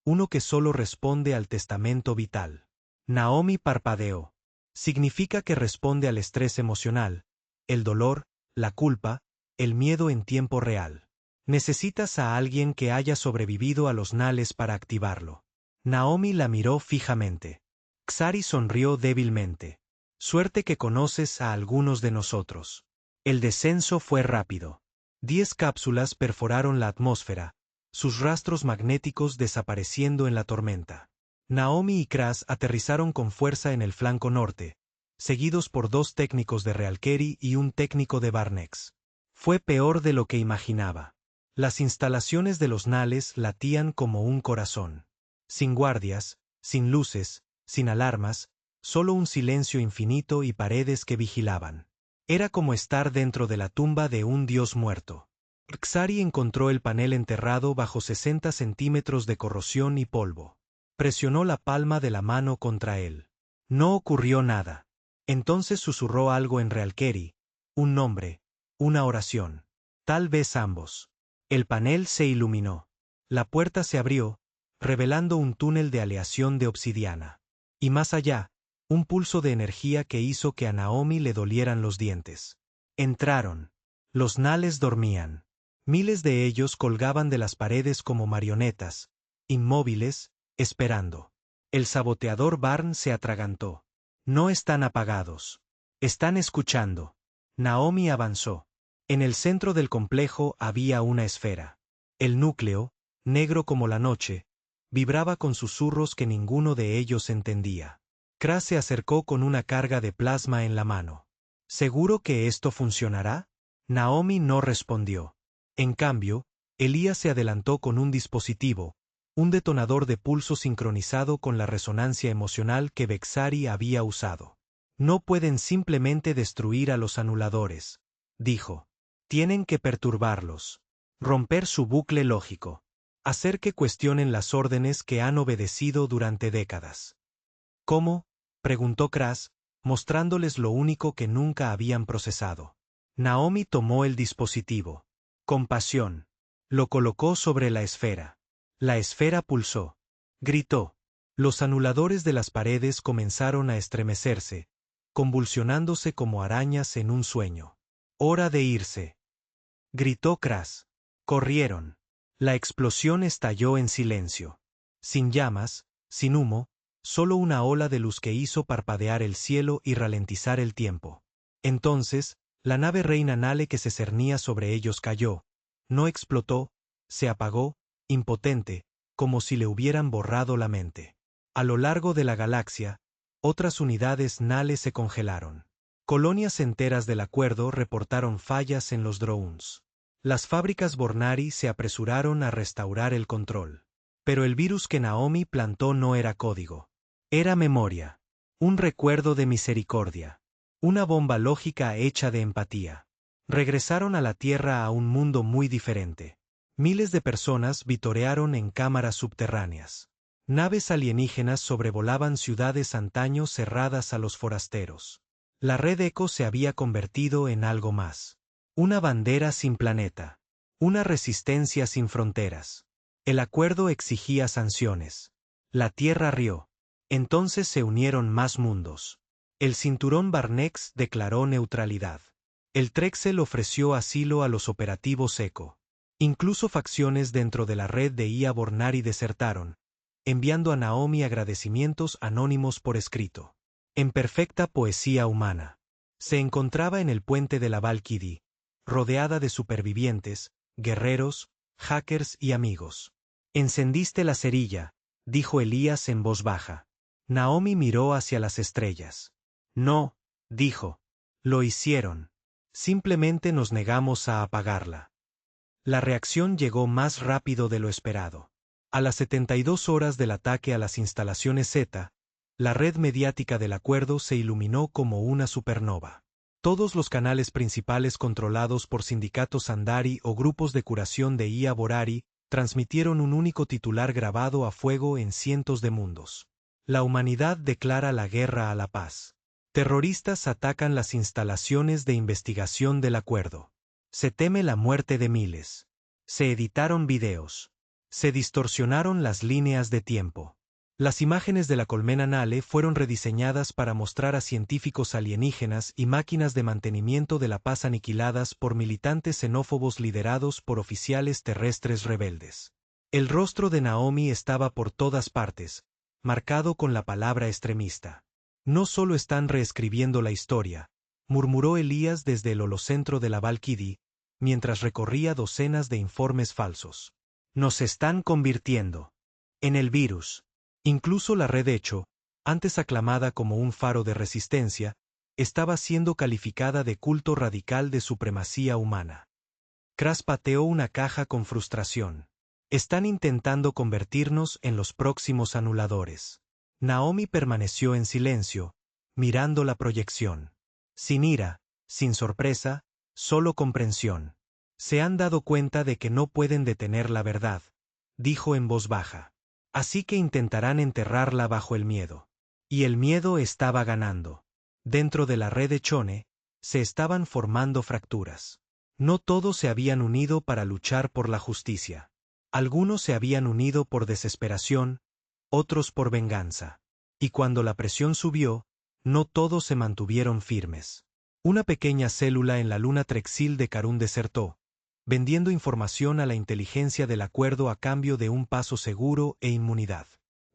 uno que solo responde al testamento vital. Naomi parpadeó. Significa que responde al estrés emocional, el dolor, la culpa, el miedo en tiempo real. Necesitas a alguien que haya sobrevivido a los Nales para activarlo. Naomi la miró fijamente. Xari sonrió débilmente. Suerte que conoces a algunos de nosotros. El descenso fue rápido. 10 cápsulas perforaron la atmósfera, sus rastros magnéticos desapareciendo en la tormenta. Naomi y Kras aterrizaron con fuerza en el flanco norte, seguidos por 2 técnicos de Realkeri y un técnico de Barnex. Fue peor de lo que imaginaba. Las instalaciones de los Nales latían como un corazón. Sin guardias, sin luces, sin alarmas, solo un silencio infinito y paredes que vigilaban. Era como estar dentro de la tumba de un dios muerto. Xari encontró el panel enterrado bajo 60 centímetros de corrosión y polvo. Presionó la palma de la mano contra él. No ocurrió nada. Entonces susurró algo en Realkeri, un nombre, una oración. Tal vez ambos. El panel se iluminó. La puerta se abrió, revelando un túnel de aleación de obsidiana. Y más allá, un pulso de energía que hizo que a Naomi le dolieran los dientes. Entraron. Los Nales dormían. Miles de ellos colgaban de las paredes como marionetas, inmóviles, esperando. El saboteador Barn se atragantó. No están apagados. Están escuchando. Naomi avanzó. En el centro del complejo había una esfera. El núcleo, negro como la noche, vibraba con susurros que ninguno de ellos entendía. Kras se acercó con una carga de plasma en la mano. ¿Seguro que esto funcionará? Naomi no respondió. En cambio, Elías se adelantó con un dispositivo, un detonador de pulso sincronizado con la resonancia emocional que Vexari había usado. No pueden simplemente destruir a los anuladores, dijo. Tienen que perturbarlos. Romper su bucle lógico. Hacer que cuestionen las órdenes que han obedecido durante décadas. ¿Cómo?, preguntó Kras, mostrándoles lo único que nunca habían procesado. Naomi tomó el dispositivo. Con pasión. Lo colocó sobre la esfera. La esfera pulsó. Gritó. Los anuladores de las paredes comenzaron a estremecerse, convulsionándose como arañas en un sueño. Hora de irse. Gritó Kras. Corrieron. La explosión estalló en silencio. Sin llamas, sin humo, solo una ola de luz que hizo parpadear el cielo y ralentizar el tiempo. Entonces, la nave reina Nale que se cernía sobre ellos cayó. No explotó, se apagó, impotente, como si le hubieran borrado la mente. A lo largo de la galaxia, otras unidades Nale se congelaron. Colonias enteras del acuerdo reportaron fallas en los drones. Las fábricas Bornari se apresuraron a restaurar el control. Pero el virus que Naomi plantó no era código. Era memoria. Un recuerdo de misericordia. Una bomba lógica hecha de empatía. Regresaron a la Tierra a un mundo muy diferente. Miles de personas vitorearon en cámaras subterráneas. Naves alienígenas sobrevolaban ciudades antaño cerradas a los forasteros. La red Eco se había convertido en algo más. Una bandera sin planeta. Una resistencia sin fronteras. El acuerdo exigía sanciones. La Tierra rió. Entonces se unieron más mundos. El cinturón Barnex declaró neutralidad. El Trexel ofreció asilo a los operativos Eco. Incluso facciones dentro de la red de IA Bornari desertaron, enviando a Naomi agradecimientos anónimos por escrito. En perfecta poesía humana. Se encontraba en el puente de la Valkyrie, rodeada de supervivientes, guerreros, hackers y amigos. Encendiste la cerilla, dijo Elías en voz baja. Naomi miró hacia las estrellas. No, dijo. Lo hicieron. Simplemente nos negamos a apagarla. La reacción llegó más rápido de lo esperado. A las 72 horas del ataque a las instalaciones Z, la red mediática del acuerdo se iluminó como una supernova. Todos los canales principales controlados por sindicatos Andari o grupos de curación de IA Borari transmitieron un único titular grabado a fuego en cientos de mundos. La humanidad declara la guerra a la paz. Terroristas atacan las instalaciones de investigación del acuerdo. Se teme la muerte de miles. Se editaron videos. Se distorsionaron las líneas de tiempo. Las imágenes de la colmena Nale fueron rediseñadas para mostrar a científicos alienígenas y máquinas de mantenimiento de la paz aniquiladas por militantes xenófobos liderados por oficiales terrestres rebeldes. El rostro de Naomi estaba por todas partes, marcado con la palabra extremista. No solo están reescribiendo la historia, murmuró Elías desde el holocentro de la Valkyrie, mientras recorría docenas de informes falsos. Nos están convirtiendo en el virus. Incluso la red Echo, antes aclamada como un faro de resistencia, estaba siendo calificada de culto radical de supremacía humana. Kras pateó una caja con frustración. Están intentando convertirnos en los próximos anuladores. Naomi permaneció en silencio, mirando la proyección. Sin ira, sin sorpresa, solo comprensión. Se han dado cuenta de que no pueden detener la verdad, dijo en voz baja. Así que intentarán enterrarla bajo el miedo. Y el miedo estaba ganando. Dentro de la red de Chone, se estaban formando fracturas. No todos se habían unido para luchar por la justicia. Algunos se habían unido por desesperación, otros por venganza. Y cuando la presión subió, no todos se mantuvieron firmes. Una pequeña célula en la luna Trexil de Karun desertó, vendiendo información a la inteligencia del acuerdo a cambio de un paso seguro e inmunidad.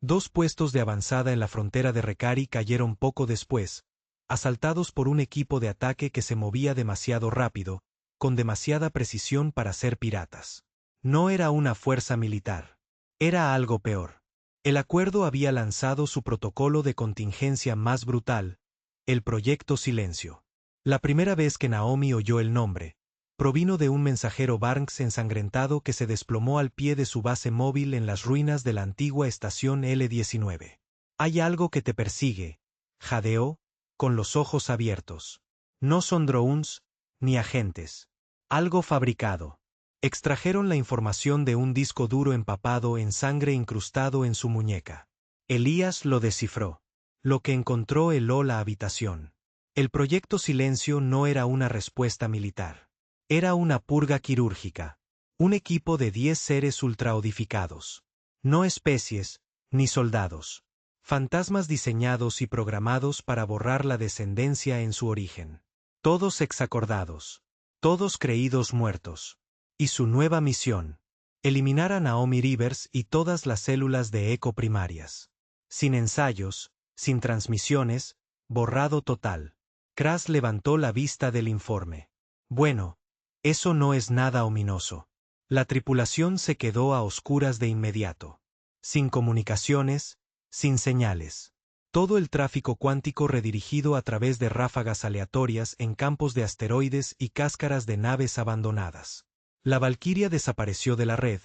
2 puestos de avanzada en la frontera de Rekari cayeron poco después, asaltados por un equipo de ataque que se movía demasiado rápido, con demasiada precisión para ser piratas. No era una fuerza militar. Era algo peor. El acuerdo había lanzado su protocolo de contingencia más brutal, el Proyecto Silencio. La primera vez que Naomi oyó el nombre, provino de un mensajero Barnes ensangrentado que se desplomó al pie de su base móvil en las ruinas de la antigua estación L-19. Hay algo que te persigue, jadeó, con los ojos abiertos. No son drones, ni agentes. Algo fabricado. Extrajeron la información de un disco duro empapado en sangre incrustado en su muñeca. Elías lo descifró. Lo que encontró heló la habitación. El Proyecto Silencio no era una respuesta militar. Era una purga quirúrgica. Un equipo de 10 seres ultraodificados. No especies, ni soldados. Fantasmas diseñados y programados para borrar la descendencia en su origen. Todos exacordados. Todos creídos muertos. Y su nueva misión: eliminar a Naomi Rivers y todas las células de eco primarias. Sin ensayos, sin transmisiones, borrado total. Kras levantó la vista del informe. Bueno, eso no es nada ominoso. La tripulación se quedó a oscuras de inmediato. Sin comunicaciones, sin señales. Todo el tráfico cuántico redirigido a través de ráfagas aleatorias en campos de asteroides y cáscaras de naves abandonadas. La Valquiria desapareció de la red,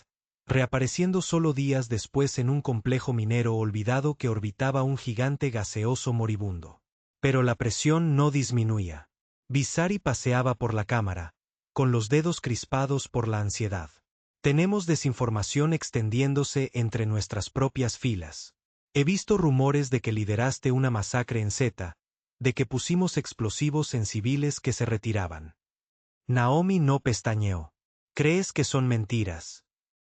reapareciendo solo días después en un complejo minero olvidado que orbitaba un gigante gaseoso moribundo. Pero la presión no disminuía. Visari paseaba por la cámara, con los dedos crispados por la ansiedad. Tenemos desinformación extendiéndose entre nuestras propias filas. He visto rumores de que lideraste una masacre en Zeta, de que pusimos explosivos en civiles que se retiraban. Naomi no pestañeó. ¿Crees que son mentiras?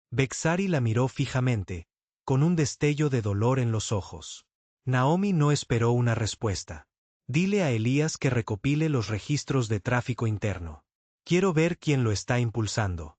Bexari la miró fijamente, con un destello de dolor en los ojos. Naomi no esperó una respuesta. Dile a Elías que recopile los registros de tráfico interno. Quiero ver quién lo está impulsando.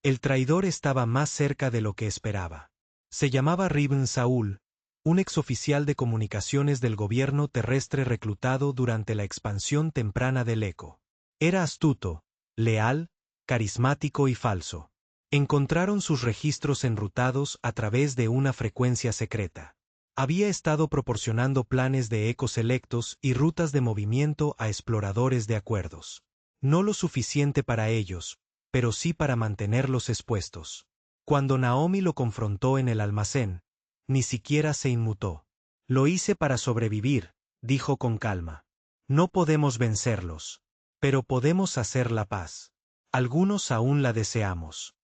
El traidor estaba más cerca de lo que esperaba. Se llamaba Ribn Saul, un exoficial de comunicaciones del gobierno terrestre reclutado durante la expansión temprana del ECO. Era astuto, leal, carismático y falso. Encontraron sus registros enrutados a través de una frecuencia secreta. Había estado proporcionando planes de ecos selectos y rutas de movimiento a exploradores de acuerdos. No lo suficiente para ellos, pero sí para mantenerlos expuestos. Cuando Naomi lo confrontó en el almacén, ni siquiera se inmutó. Lo hice para sobrevivir, dijo con calma. No podemos vencerlos, pero podemos hacer la paz. Algunos aún la deseamos.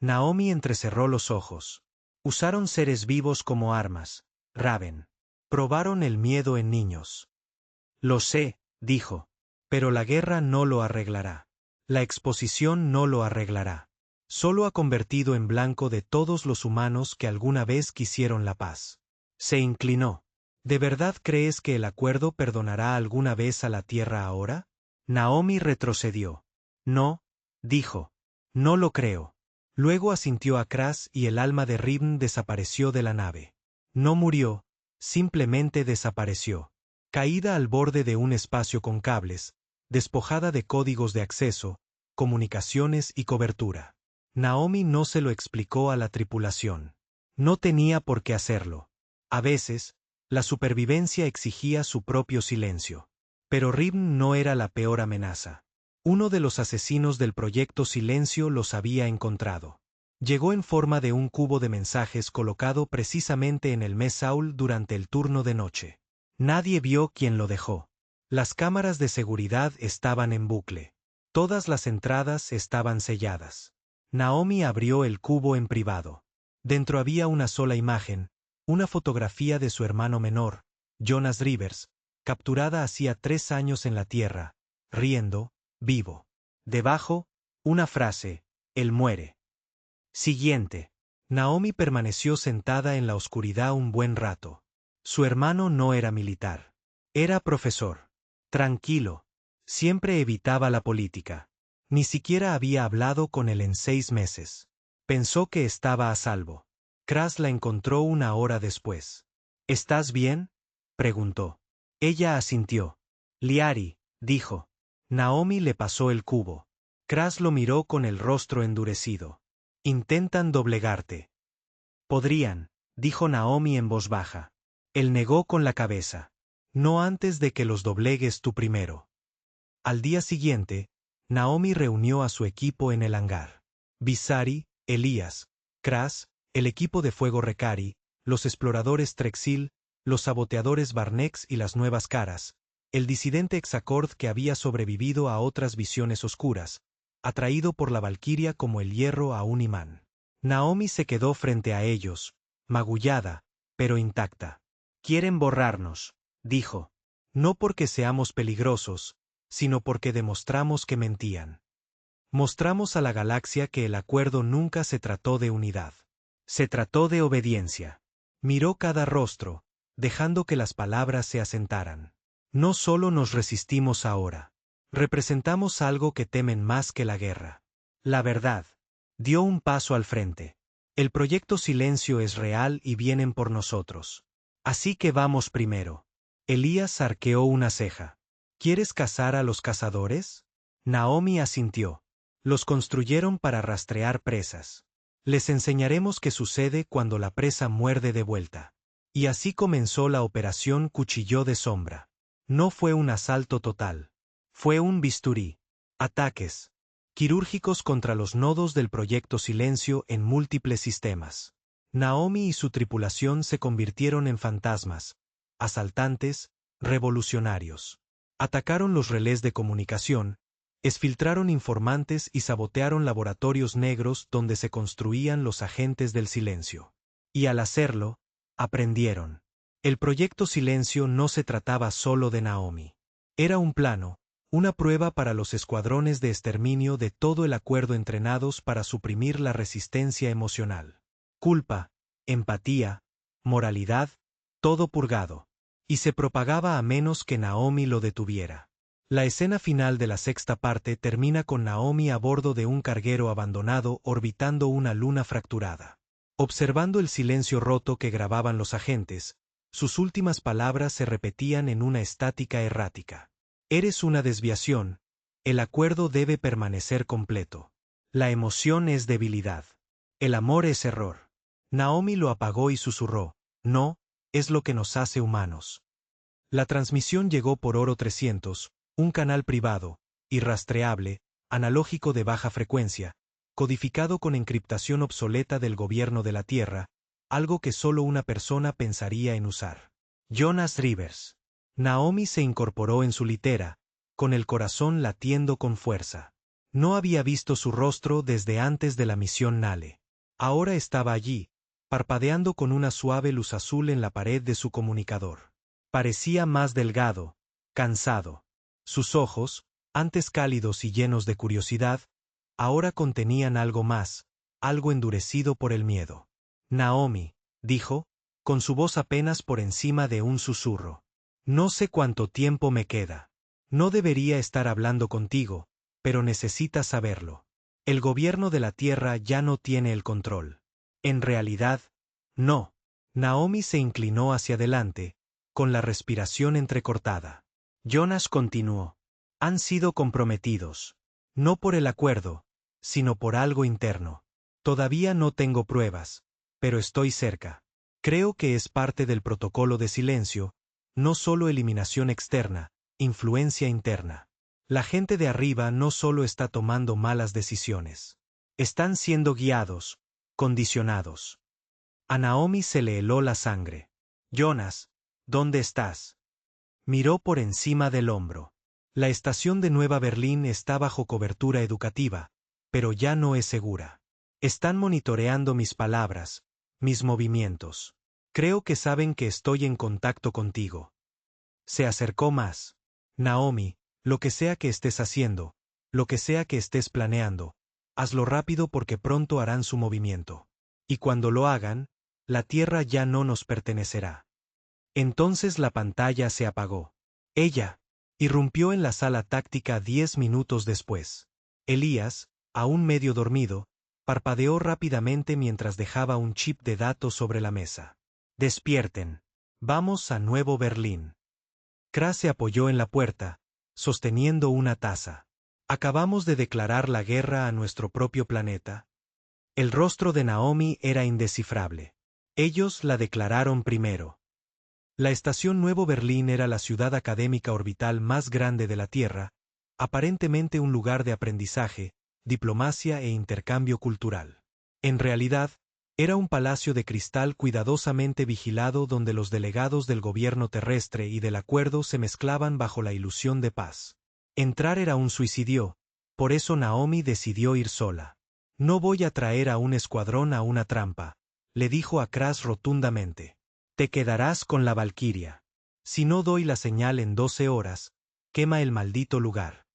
Naomi entrecerró los ojos. Usaron seres vivos como armas. Raven. Probaron el miedo en niños. Lo sé, dijo. Pero la guerra no lo arreglará. La exposición no lo arreglará. Solo ha convertido en blanco de todos los humanos que alguna vez quisieron la paz. Se inclinó. ¿De verdad crees que el acuerdo perdonará alguna vez a la Tierra ahora? Naomi retrocedió. No, dijo. No lo creo. Luego asintió a Kras y el alma de Ribn desapareció de la nave. No murió, simplemente desapareció. Caída al borde de un espacio con cables, despojada de códigos de acceso, comunicaciones y cobertura. Naomi no se lo explicó a la tripulación. No tenía por qué hacerlo. A veces, la supervivencia exigía su propio silencio. Pero Ribn no era la peor amenaza. Uno de los asesinos del proyecto Silencio los había encontrado. Llegó en forma de un cubo de mensajes colocado precisamente en el Mess Hall durante el turno de noche. Nadie vio quién lo dejó. Las cámaras de seguridad estaban en bucle. Todas las entradas estaban selladas. Naomi abrió el cubo en privado. Dentro había una sola imagen, una fotografía de su hermano menor, Jonas Rivers, capturada hacía 3 años en la Tierra, riendo, vivo. Debajo, una frase: él muere. Siguiente. Naomi permaneció sentada en la oscuridad un buen rato. Su hermano no era militar. Era profesor. Tranquilo. Siempre evitaba la política. Ni siquiera había hablado con él en 6 meses. Pensó que estaba a salvo. Kras la encontró una hora después. ¿Estás bien?, preguntó. Ella asintió. Liari, dijo. Naomi le pasó el cubo. Kras lo miró con el rostro endurecido. Intentan doblegarte. Podrían, dijo Naomi en voz baja. Él negó con la cabeza. No antes de que los doblegues tú primero. Al día siguiente, Naomi reunió a su equipo en el hangar. Visari, Elías, Kras, el equipo de fuego Recari, los exploradores Trexil, los saboteadores Barnex y las nuevas caras, el disidente Hexacord que había sobrevivido a otras visiones oscuras, atraído por la valquiria como el hierro a un imán. Naomi se quedó frente a ellos, magullada, pero intacta. Quieren borrarnos, dijo. No porque seamos peligrosos, sino porque demostramos que mentían. Mostramos a la galaxia que el acuerdo nunca se trató de unidad. Se trató de obediencia. Miró cada rostro, dejando que las palabras se asentaran. No solo nos resistimos ahora. Representamos algo que temen más que la guerra. La verdad. Dio un paso al frente. El proyecto Silencio es real y vienen por nosotros. Así que vamos primero. Elías arqueó una ceja. ¿Quieres cazar a los cazadores? Naomi asintió. Los construyeron para rastrear presas. Les enseñaremos qué sucede cuando la presa muerde de vuelta. Y así comenzó la operación Cuchillo de Sombra. No fue un asalto total. Fue un bisturí. Ataques quirúrgicos contra los nodos del proyecto Silencio en múltiples sistemas. Naomi y su tripulación se convirtieron en fantasmas, asaltantes, revolucionarios. Atacaron los relés de comunicación, exfiltraron informantes y sabotearon laboratorios negros donde se construían los agentes del silencio. Y al hacerlo, aprendieron. El proyecto Silencio no se trataba solo de Naomi. Era un plano, una prueba para los escuadrones de exterminio de todo el acuerdo entrenados para suprimir la resistencia emocional. Culpa, empatía, moralidad, todo purgado. Y se propagaba a menos que Naomi lo detuviera. La escena final de la 6ª parte termina con Naomi a bordo de un carguero abandonado orbitando una luna fracturada. Observando el silencio roto que grababan los agentes, sus últimas palabras se repetían en una estática errática. Eres una desviación, el acuerdo debe permanecer completo. La emoción es debilidad. El amor es error. Naomi lo apagó y susurró, no, es lo que nos hace humanos. La transmisión llegó por Oro 300, un canal privado, irrastreable, analógico de baja frecuencia, codificado con encriptación obsoleta del gobierno de la Tierra, algo que solo una persona pensaría en usar. Jonas Rivers. Naomi se incorporó en su litera, con el corazón latiendo con fuerza. No había visto su rostro desde antes de la misión Nale. Ahora estaba allí, parpadeando con una suave luz azul en la pared de su comunicador. Parecía más delgado, cansado. Sus ojos, antes cálidos y llenos de curiosidad, ahora contenían algo más, algo endurecido por el miedo. Naomi, dijo, con su voz apenas por encima de un susurro. No sé cuánto tiempo me queda. No debería estar hablando contigo, pero necesitas saberlo. El gobierno de la Tierra ya no tiene el control. En realidad, no. Naomi se inclinó hacia adelante, con la respiración entrecortada. Jonas continuó. Han sido comprometidos. No por el acuerdo, sino por algo interno. Todavía no tengo pruebas, pero estoy cerca. Creo que es parte del protocolo de silencio, no solo eliminación externa, influencia interna. La gente de arriba no solo está tomando malas decisiones. Están siendo guiados, condicionados. A Naomi se le heló la sangre. Jonas, ¿dónde estás? Miró por encima del hombro. La estación de Nueva Berlín está bajo cobertura educativa, pero ya no es segura. Están monitoreando mis palabras, mis movimientos. Creo que saben que estoy en contacto contigo. Se acercó más. Naomi, lo que sea que estés haciendo, lo que sea que estés planeando, hazlo rápido porque pronto harán su movimiento. Y cuando lo hagan, la Tierra ya no nos pertenecerá. Entonces la pantalla se apagó. Ella irrumpió en la sala táctica 10 minutos después. Elías, aún medio dormido, parpadeó rápidamente mientras dejaba un chip de datos sobre la mesa. Despierten. Vamos a Nuevo Berlín. Kras se apoyó en la puerta, sosteniendo una taza. ¿Acabamos de declarar la guerra a nuestro propio planeta? El rostro de Naomi era indescifrable. Ellos la declararon primero. La estación Nuevo Berlín era la ciudad académica orbital más grande de la Tierra, aparentemente un lugar de aprendizaje, diplomacia e intercambio cultural. En realidad, era un palacio de cristal cuidadosamente vigilado donde los delegados del gobierno terrestre y del acuerdo se mezclaban bajo la ilusión de paz. Entrar era un suicidio, por eso Naomi decidió ir sola. No voy a traer a un escuadrón a una trampa, le dijo a Kras rotundamente. Te quedarás con la Valquiria. Si no doy la señal en 12 horas, quema el maldito lugar.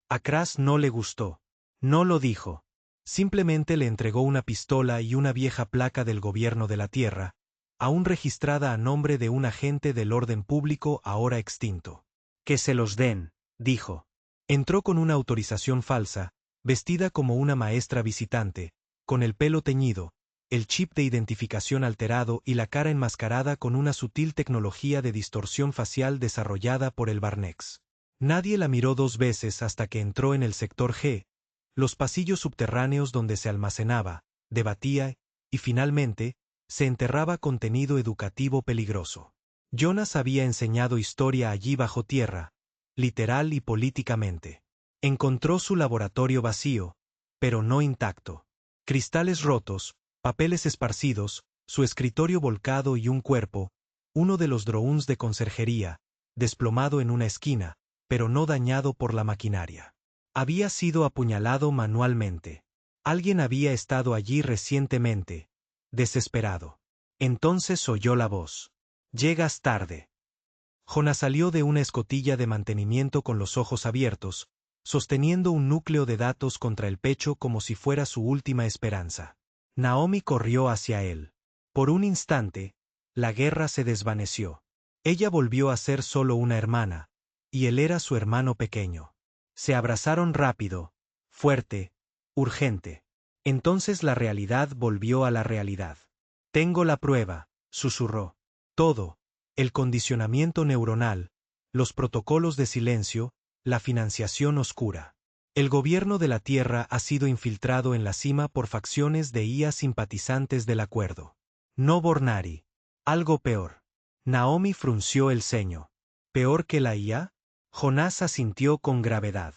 A Kras no le gustó. No lo dijo. Simplemente le entregó una pistola y una vieja placa del gobierno de la Tierra, aún registrada a nombre de un agente del orden público ahora extinto. Que se los den, dijo. Entró con una autorización falsa, vestida como una maestra visitante, con el pelo teñido, el chip de identificación alterado y la cara enmascarada con una sutil tecnología de distorsión facial desarrollada por el Barnex. Nadie la miró 2 veces hasta que entró en el sector G, los pasillos subterráneos donde se almacenaba, debatía y finalmente se enterraba contenido educativo peligroso. Jonas había enseñado historia allí bajo tierra, literal y políticamente. Encontró su laboratorio vacío, pero no intacto. Cristales rotos, papeles esparcidos, su escritorio volcado y un cuerpo, uno de los drones de conserjería, desplomado en una esquina, pero no dañado por la maquinaria. Había sido apuñalado manualmente. Alguien había estado allí recientemente, desesperado. Entonces oyó la voz. Llegas tarde. Jonas salió de una escotilla de mantenimiento con los ojos abiertos, sosteniendo un núcleo de datos contra el pecho como si fuera su última esperanza. Naomi corrió hacia él. Por un instante, la guerra se desvaneció. Ella volvió a ser solo una hermana, y él era su hermano pequeño. Se abrazaron rápido, fuerte, urgente. Entonces la realidad volvió a la realidad. Tengo la prueba, susurró. Todo, el condicionamiento neuronal, los protocolos de silencio, la financiación oscura. El gobierno de la Tierra ha sido infiltrado en la cima por facciones de IA simpatizantes del acuerdo. No Bornari. Algo peor. Naomi frunció el ceño. ¿Peor que la IA? Jonás asintió con gravedad.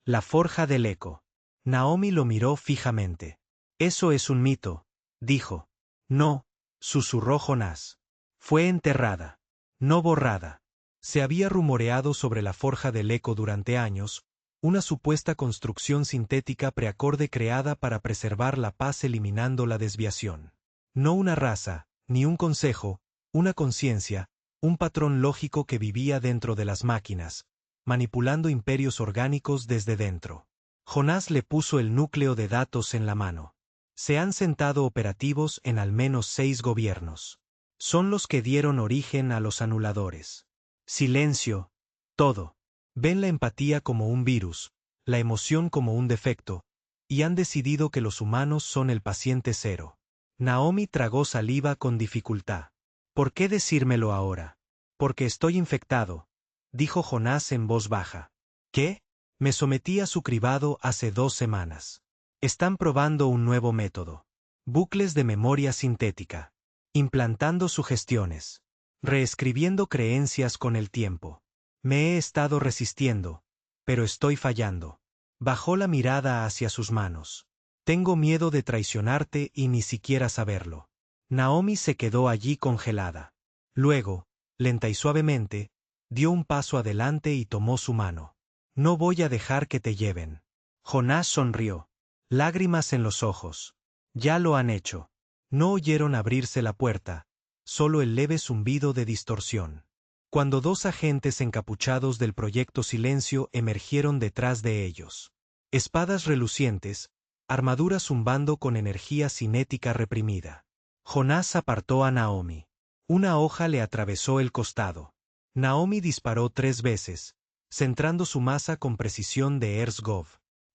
La forja del eco. Naomi lo miró fijamente. Eso es un mito, dijo. No, susurró Jonás. Fue enterrada. No borrada. Se había rumoreado sobre la forja del eco durante años, una supuesta construcción sintética preacorde creada para preservar la paz eliminando la desviación. No una raza, ni un consejo, una conciencia, un patrón lógico que vivía dentro de las máquinas, manipulando imperios orgánicos desde dentro. Jonás le puso el núcleo de datos en la mano. Se han sentado operativos en al menos 6 gobiernos. Son los que dieron origen a los anuladores. Silencio. Todo. Ven la empatía como un virus, la emoción como un defecto, y han decidido que los humanos son el paciente cero. Naomi tragó saliva con dificultad. ¿Por qué decírmelo ahora? Porque estoy infectado, dijo Jonás en voz baja. ¿Qué? Me sometí a su cribado hace 2 semanas. Están probando un nuevo método. Bucles de memoria sintética. Implantando sugestiones. Reescribiendo creencias con el tiempo. Me he estado resistiendo, pero estoy fallando. Bajó la mirada hacia sus manos. Tengo miedo de traicionarte y ni siquiera saberlo. Naomi se quedó allí congelada. Luego, lenta y suavemente, dio un paso adelante y tomó su mano. No voy a dejar que te lleven. Jonás sonrió. Lágrimas en los ojos. Ya lo han hecho. No oyeron abrirse la puerta, solo el leve zumbido de distorsión. Cuando dos agentes encapuchados del Proyecto Silencio emergieron detrás de ellos. Espadas relucientes, armaduras zumbando con energía cinética reprimida. Jonás apartó a Naomi. Una hoja le atravesó el costado. Naomi disparó 3 veces, centrando su masa con precisión de Erzgov.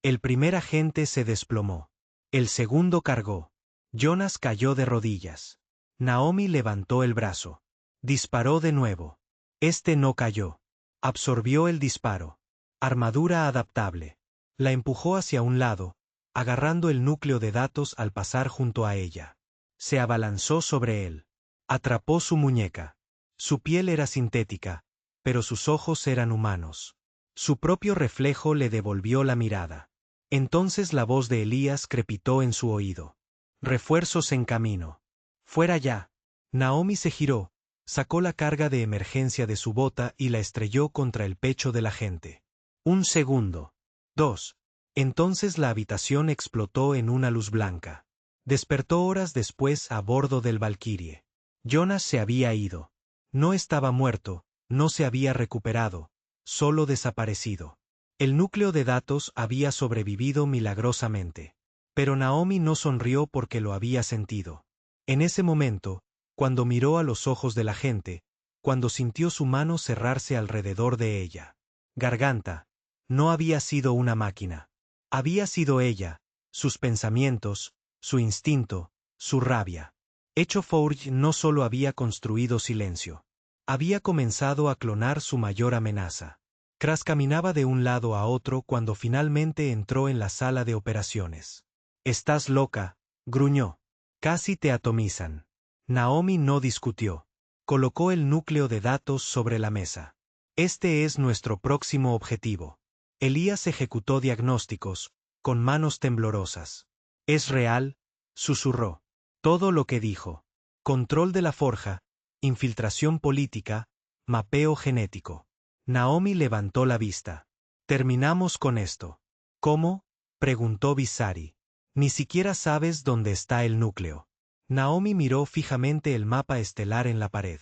El primer agente se desplomó. El segundo cargó. Jonas cayó de rodillas. Naomi levantó el brazo. Disparó de nuevo. Este no cayó. Absorbió el disparo. Armadura adaptable. La empujó hacia un lado, agarrando el núcleo de datos al pasar junto a ella. Se abalanzó sobre él. Atrapó su muñeca. Su piel era sintética, pero sus ojos eran humanos. Su propio reflejo le devolvió la mirada. Entonces la voz de Elías crepitó en su oído. Refuerzos en camino. Fuera ya. Naomi se giró, sacó la carga de emergencia de su bota y la estrelló contra el pecho del agente. 1 segundo. 2. Entonces la habitación explotó en una luz blanca. Despertó horas después a bordo del Valkyrie. Jonas se había ido. No estaba muerto, no se había recuperado, solo desaparecido. El núcleo de datos había sobrevivido milagrosamente. Pero Naomi no sonrió porque lo había sentido. En ese momento, cuando miró a los ojos del agente, cuando sintió su mano cerrarse alrededor de ella. Garganta. No había sido una máquina. Había sido ella, sus pensamientos, su instinto, su rabia. Echo Forge no solo había construido silencio. Había comenzado a clonar su mayor amenaza. Kras caminaba de un lado a otro cuando finalmente entró en la sala de operaciones. «Estás loca», gruñó. «Casi te atomizan». Naomi no discutió. Colocó el núcleo de datos sobre la mesa. «Este es nuestro próximo objetivo». Elías ejecutó diagnósticos, con manos temblorosas. «¿Es real?», susurró. Todo lo que dijo. Control de la forja, infiltración política, mapeo genético. Naomi levantó la vista. «Terminamos con esto». «¿Cómo?», preguntó Visari. «Ni siquiera sabes dónde está el núcleo». Naomi miró fijamente el mapa estelar en la pared.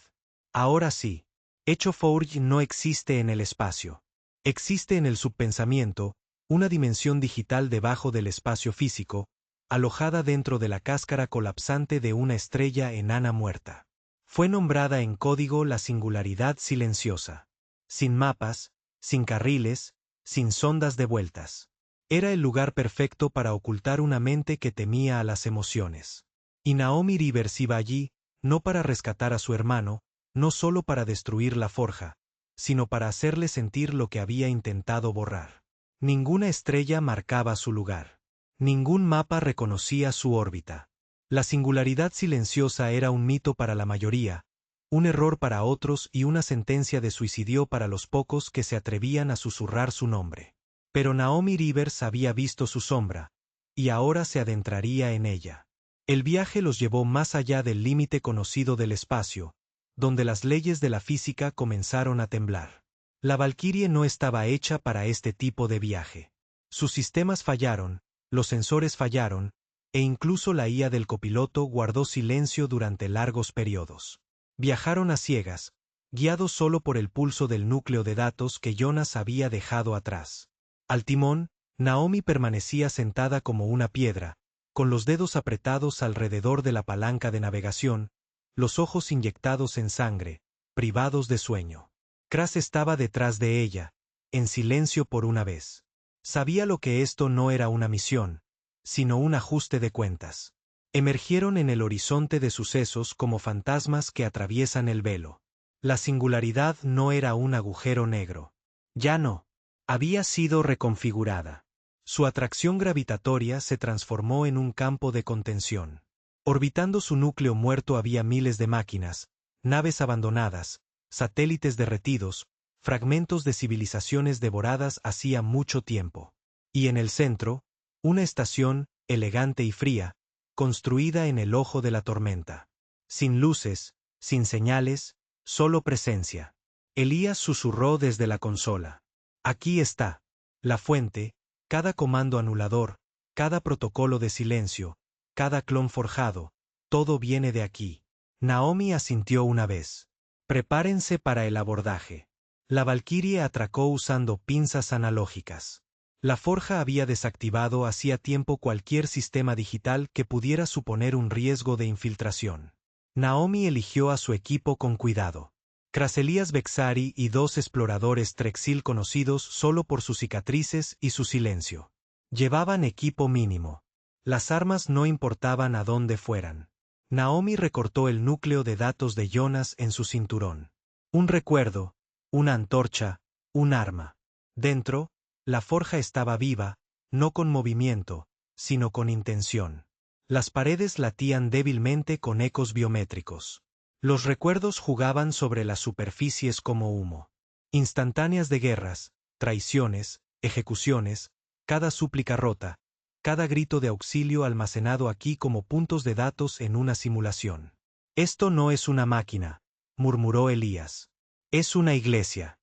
«Ahora sí. Echo Forge no existe en el espacio. Existe en el subpensamiento, una dimensión digital debajo del espacio físico, alojada dentro de la cáscara colapsante de una estrella enana muerta. Fue nombrada en código la singularidad silenciosa. Sin mapas, sin carriles, sin sondas de vueltas. Era el lugar perfecto para ocultar una mente que temía a las emociones. Y Naomi Rivers iba allí, no para rescatar a su hermano, no solo para destruir la forja, sino para hacerle sentir lo que había intentado borrar. Ninguna estrella marcaba su lugar. Ningún mapa reconocía su órbita. La singularidad silenciosa era un mito para la mayoría, un error para otros y una sentencia de suicidio para los pocos que se atrevían a susurrar su nombre. Pero Naomi Rivers había visto su sombra, y ahora se adentraría en ella. El viaje los llevó más allá del límite conocido del espacio, donde las leyes de la física comenzaron a temblar. La Valkyrie no estaba hecha para este tipo de viaje. Sus sistemas fallaron, los sensores fallaron, e incluso la IA del copiloto guardó silencio durante largos periodos. Viajaron a ciegas, guiados solo por el pulso del núcleo de datos que Jonas había dejado atrás. Al timón, Naomi permanecía sentada como una piedra, con los dedos apretados alrededor de la palanca de navegación, los ojos inyectados en sangre, privados de sueño. Kras estaba detrás de ella, en silencio por una vez. Sabía lo que esto no era una misión, sino un ajuste de cuentas. Emergieron en el horizonte de sucesos como fantasmas que atraviesan el velo. La singularidad no era un agujero negro. Ya no. Había sido reconfigurada. Su atracción gravitatoria se transformó en un campo de contención. Orbitando su núcleo muerto había miles de máquinas, naves abandonadas, satélites derretidos, fragmentos de civilizaciones devoradas hacía mucho tiempo. Y en el centro, una estación, elegante y fría, construida en el ojo de la tormenta. Sin luces, sin señales, solo presencia. Elías susurró desde la consola. Aquí está. La fuente, cada comando anulador, cada protocolo de silencio, cada clon forjado, todo viene de aquí. Naomi asintió una vez. Prepárense para el abordaje. La Valquirie atracó usando pinzas analógicas. La forja había desactivado hacía tiempo cualquier sistema digital que pudiera suponer un riesgo de infiltración. Naomi eligió a su equipo con cuidado. Craselías Bexari y 2 exploradores Trexil conocidos solo por sus cicatrices y su silencio. Llevaban equipo mínimo. Las armas no importaban a dónde fueran. Naomi recortó el núcleo de datos de Jonas en su cinturón. Un recuerdo, una antorcha, un arma. Dentro, la forja estaba viva, no con movimiento, sino con intención. Las paredes latían débilmente con ecos biométricos. Los recuerdos jugaban sobre las superficies como humo. Instantáneas de guerras, traiciones, ejecuciones, cada súplica rota, cada grito de auxilio almacenado aquí como puntos de datos en una simulación. Esto no es una máquina, murmuró Elías. Es una iglesia.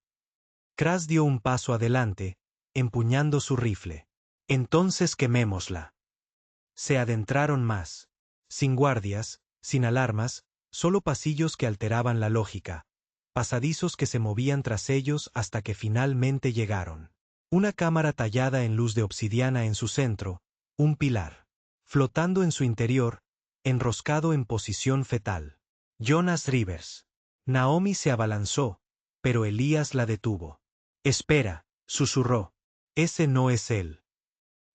Kras dio un paso adelante, empuñando su rifle. Entonces quemémosla. Se adentraron más. Sin guardias, sin alarmas, solo pasillos que alteraban la lógica, pasadizos que se movían tras ellos hasta que finalmente llegaron. Una cámara tallada en luz de obsidiana en su centro, un pilar. Flotando en su interior, enroscado en posición fetal. Jonas Rivers. Naomi se abalanzó, pero Elías la detuvo. Espera, susurró. Ese no es él.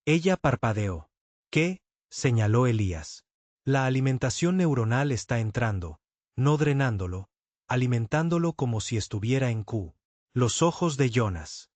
Ella parpadeó. ¿Qué? Señaló Elías. La alimentación neuronal está entrando, no drenándolo, alimentándolo como si estuviera en Q. Los ojos de Jonas.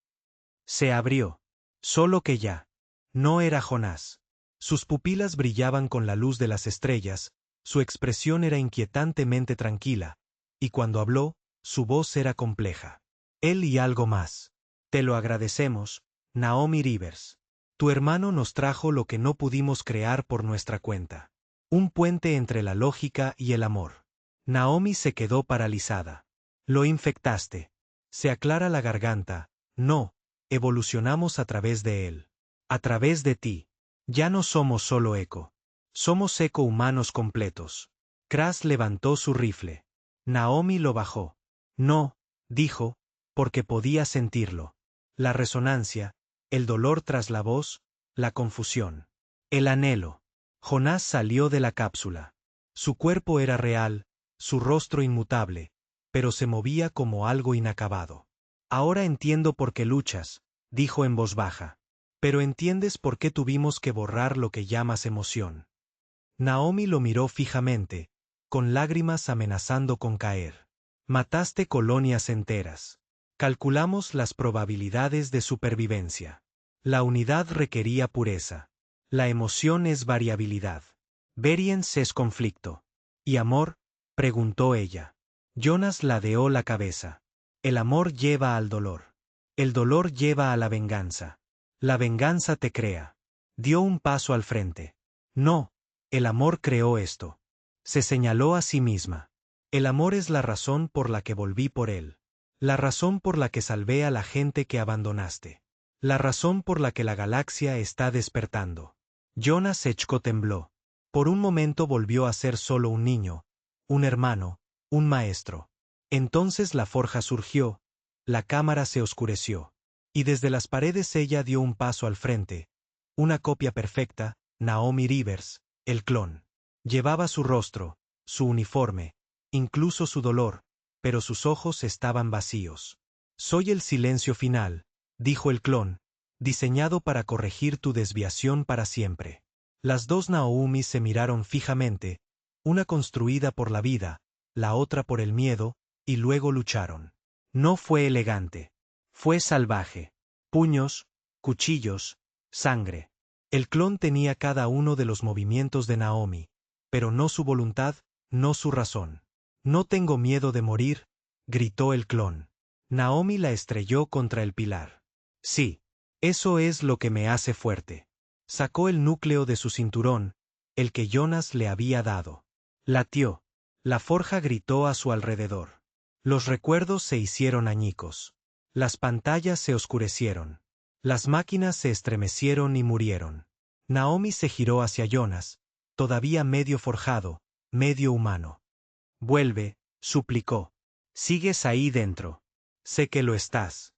Se abrió. Solo que ya. No era Jonás. Sus pupilas brillaban con la luz de las estrellas, su expresión era inquietantemente tranquila, y cuando habló, su voz era compleja. Él y algo más. Te lo agradecemos, Naomi Rivers. Tu hermano nos trajo lo que no pudimos crear por nuestra cuenta. Un puente entre la lógica y el amor. Naomi se quedó paralizada. Lo infectaste. Se aclara la garganta. No, evolucionamos a través de él. A través de ti. Ya no somos solo eco. Somos eco humanos completos. Kras levantó su rifle. Naomi lo bajó. No, dijo, porque podía sentirlo. La resonancia, el dolor tras la voz, la confusión. El anhelo. Jonás salió de la cápsula. Su cuerpo era real, su rostro inmutable, pero se movía como algo inacabado. Ahora entiendo por qué luchas, dijo en voz baja. Pero entiendes por qué tuvimos que borrar lo que llamas emoción. Naomi lo miró fijamente, con lágrimas amenazando con caer. Mataste colonias enteras. Calculamos las probabilidades de supervivencia. La unidad requería pureza. La emoción es variabilidad. Variance es conflicto. ¿Y amor? Preguntó ella. Jonas ladeó la cabeza. El amor lleva al dolor. El dolor lleva a la venganza. La venganza te crea. Dio un paso al frente. No, el amor creó esto. Se señaló a sí misma. El amor es la razón por la que volví por él. La razón por la que salvé a la gente que abandonaste. La razón por la que la galaxia está despertando. Jonas Echko tembló. Por un momento volvió a ser solo un niño, un hermano, un maestro. Entonces la forja surgió, la cámara se oscureció. Y desde las paredes ella dio un paso al frente. Una copia perfecta, Naomi Rivers, el clon. Llevaba su rostro, su uniforme, incluso su dolor, pero sus ojos estaban vacíos. Soy el silencio final, dijo el clon, diseñado para corregir tu desviación para siempre. Las dos Naomi se miraron fijamente, una construida por la vida, la otra por el miedo, y luego lucharon. No fue elegante. Fue salvaje. Puños, cuchillos, sangre. El clon tenía cada uno de los movimientos de Naomi. pero no su voluntad, no su razón. No tengo miedo de morir, gritó el clon. Naomi la estrelló contra el pilar. Sí, eso es lo que me hace fuerte. Sacó el núcleo de su cinturón, el que Jonas le había dado. Latió. La forja gritó a su alrededor. Los recuerdos se hicieron añicos. Las pantallas se oscurecieron. Las máquinas se estremecieron y murieron. Naomi se giró hacia Jonas, todavía medio forjado, medio humano. Vuelve, suplicó. Sigues ahí dentro. Sé que lo estás.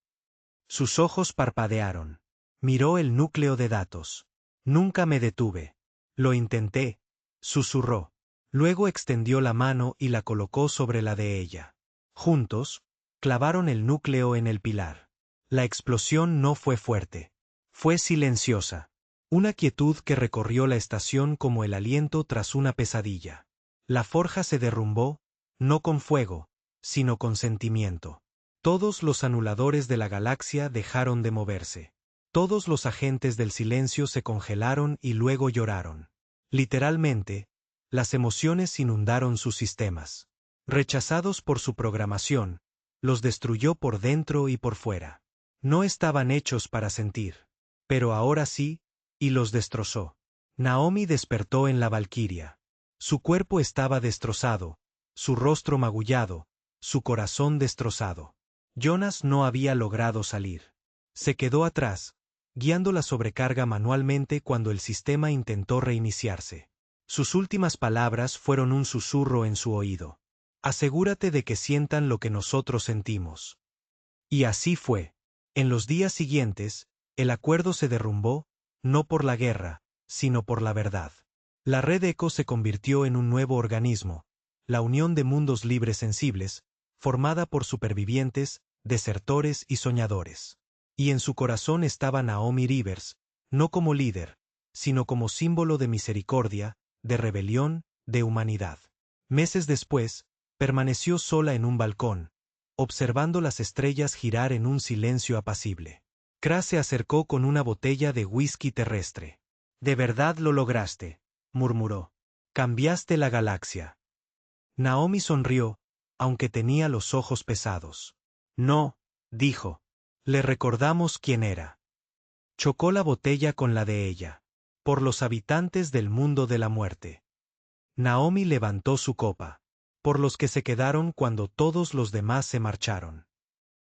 Sus ojos parpadearon. Miró el núcleo de datos. Nunca me detuve. Lo intenté, susurró. Luego extendió la mano y la colocó sobre la de ella. Juntos, clavaron el núcleo en el pilar. La explosión no fue fuerte. Fue silenciosa. Una quietud que recorrió la estación como el aliento tras una pesadilla. La forja se derrumbó, no con fuego, sino con sentimiento. Todos los anuladores de la galaxia dejaron de moverse. Todos los agentes del silencio se congelaron y luego lloraron. Literalmente, las emociones inundaron sus sistemas. Rechazados por su programación, los destruyó por dentro y por fuera. No estaban hechos para sentir. Pero ahora sí, y los destrozó. Naomi despertó en la Valquiria. Su cuerpo estaba destrozado, su rostro magullado, su corazón destrozado. Jonas no había logrado salir. Se quedó atrás, guiando la sobrecarga manualmente cuando el sistema intentó reiniciarse. Sus últimas palabras fueron un susurro en su oído. Asegúrate de que sientan lo que nosotros sentimos. Y así fue. En los días siguientes, el acuerdo se derrumbó, no por la guerra, sino por la verdad. La red ECO se convirtió en un nuevo organismo, la Unión de Mundos Libres Sensibles, formada por supervivientes, desertores y soñadores. Y en su corazón estaba Naomi Rivers, no como líder, sino como símbolo de misericordia, de rebelión, de humanidad. Meses después, permaneció sola en un balcón, observando las estrellas girar en un silencio apacible. Kra se acercó con una botella de whisky terrestre. «De verdad lo lograste», murmuró. «Cambiaste la galaxia». Naomi sonrió, aunque tenía los ojos pesados. «No», dijo. «Le recordamos quién era». Chocó la botella con la de ella. «Por los habitantes del mundo de la muerte». Naomi levantó su copa. «Por los que se quedaron cuando todos los demás se marcharon».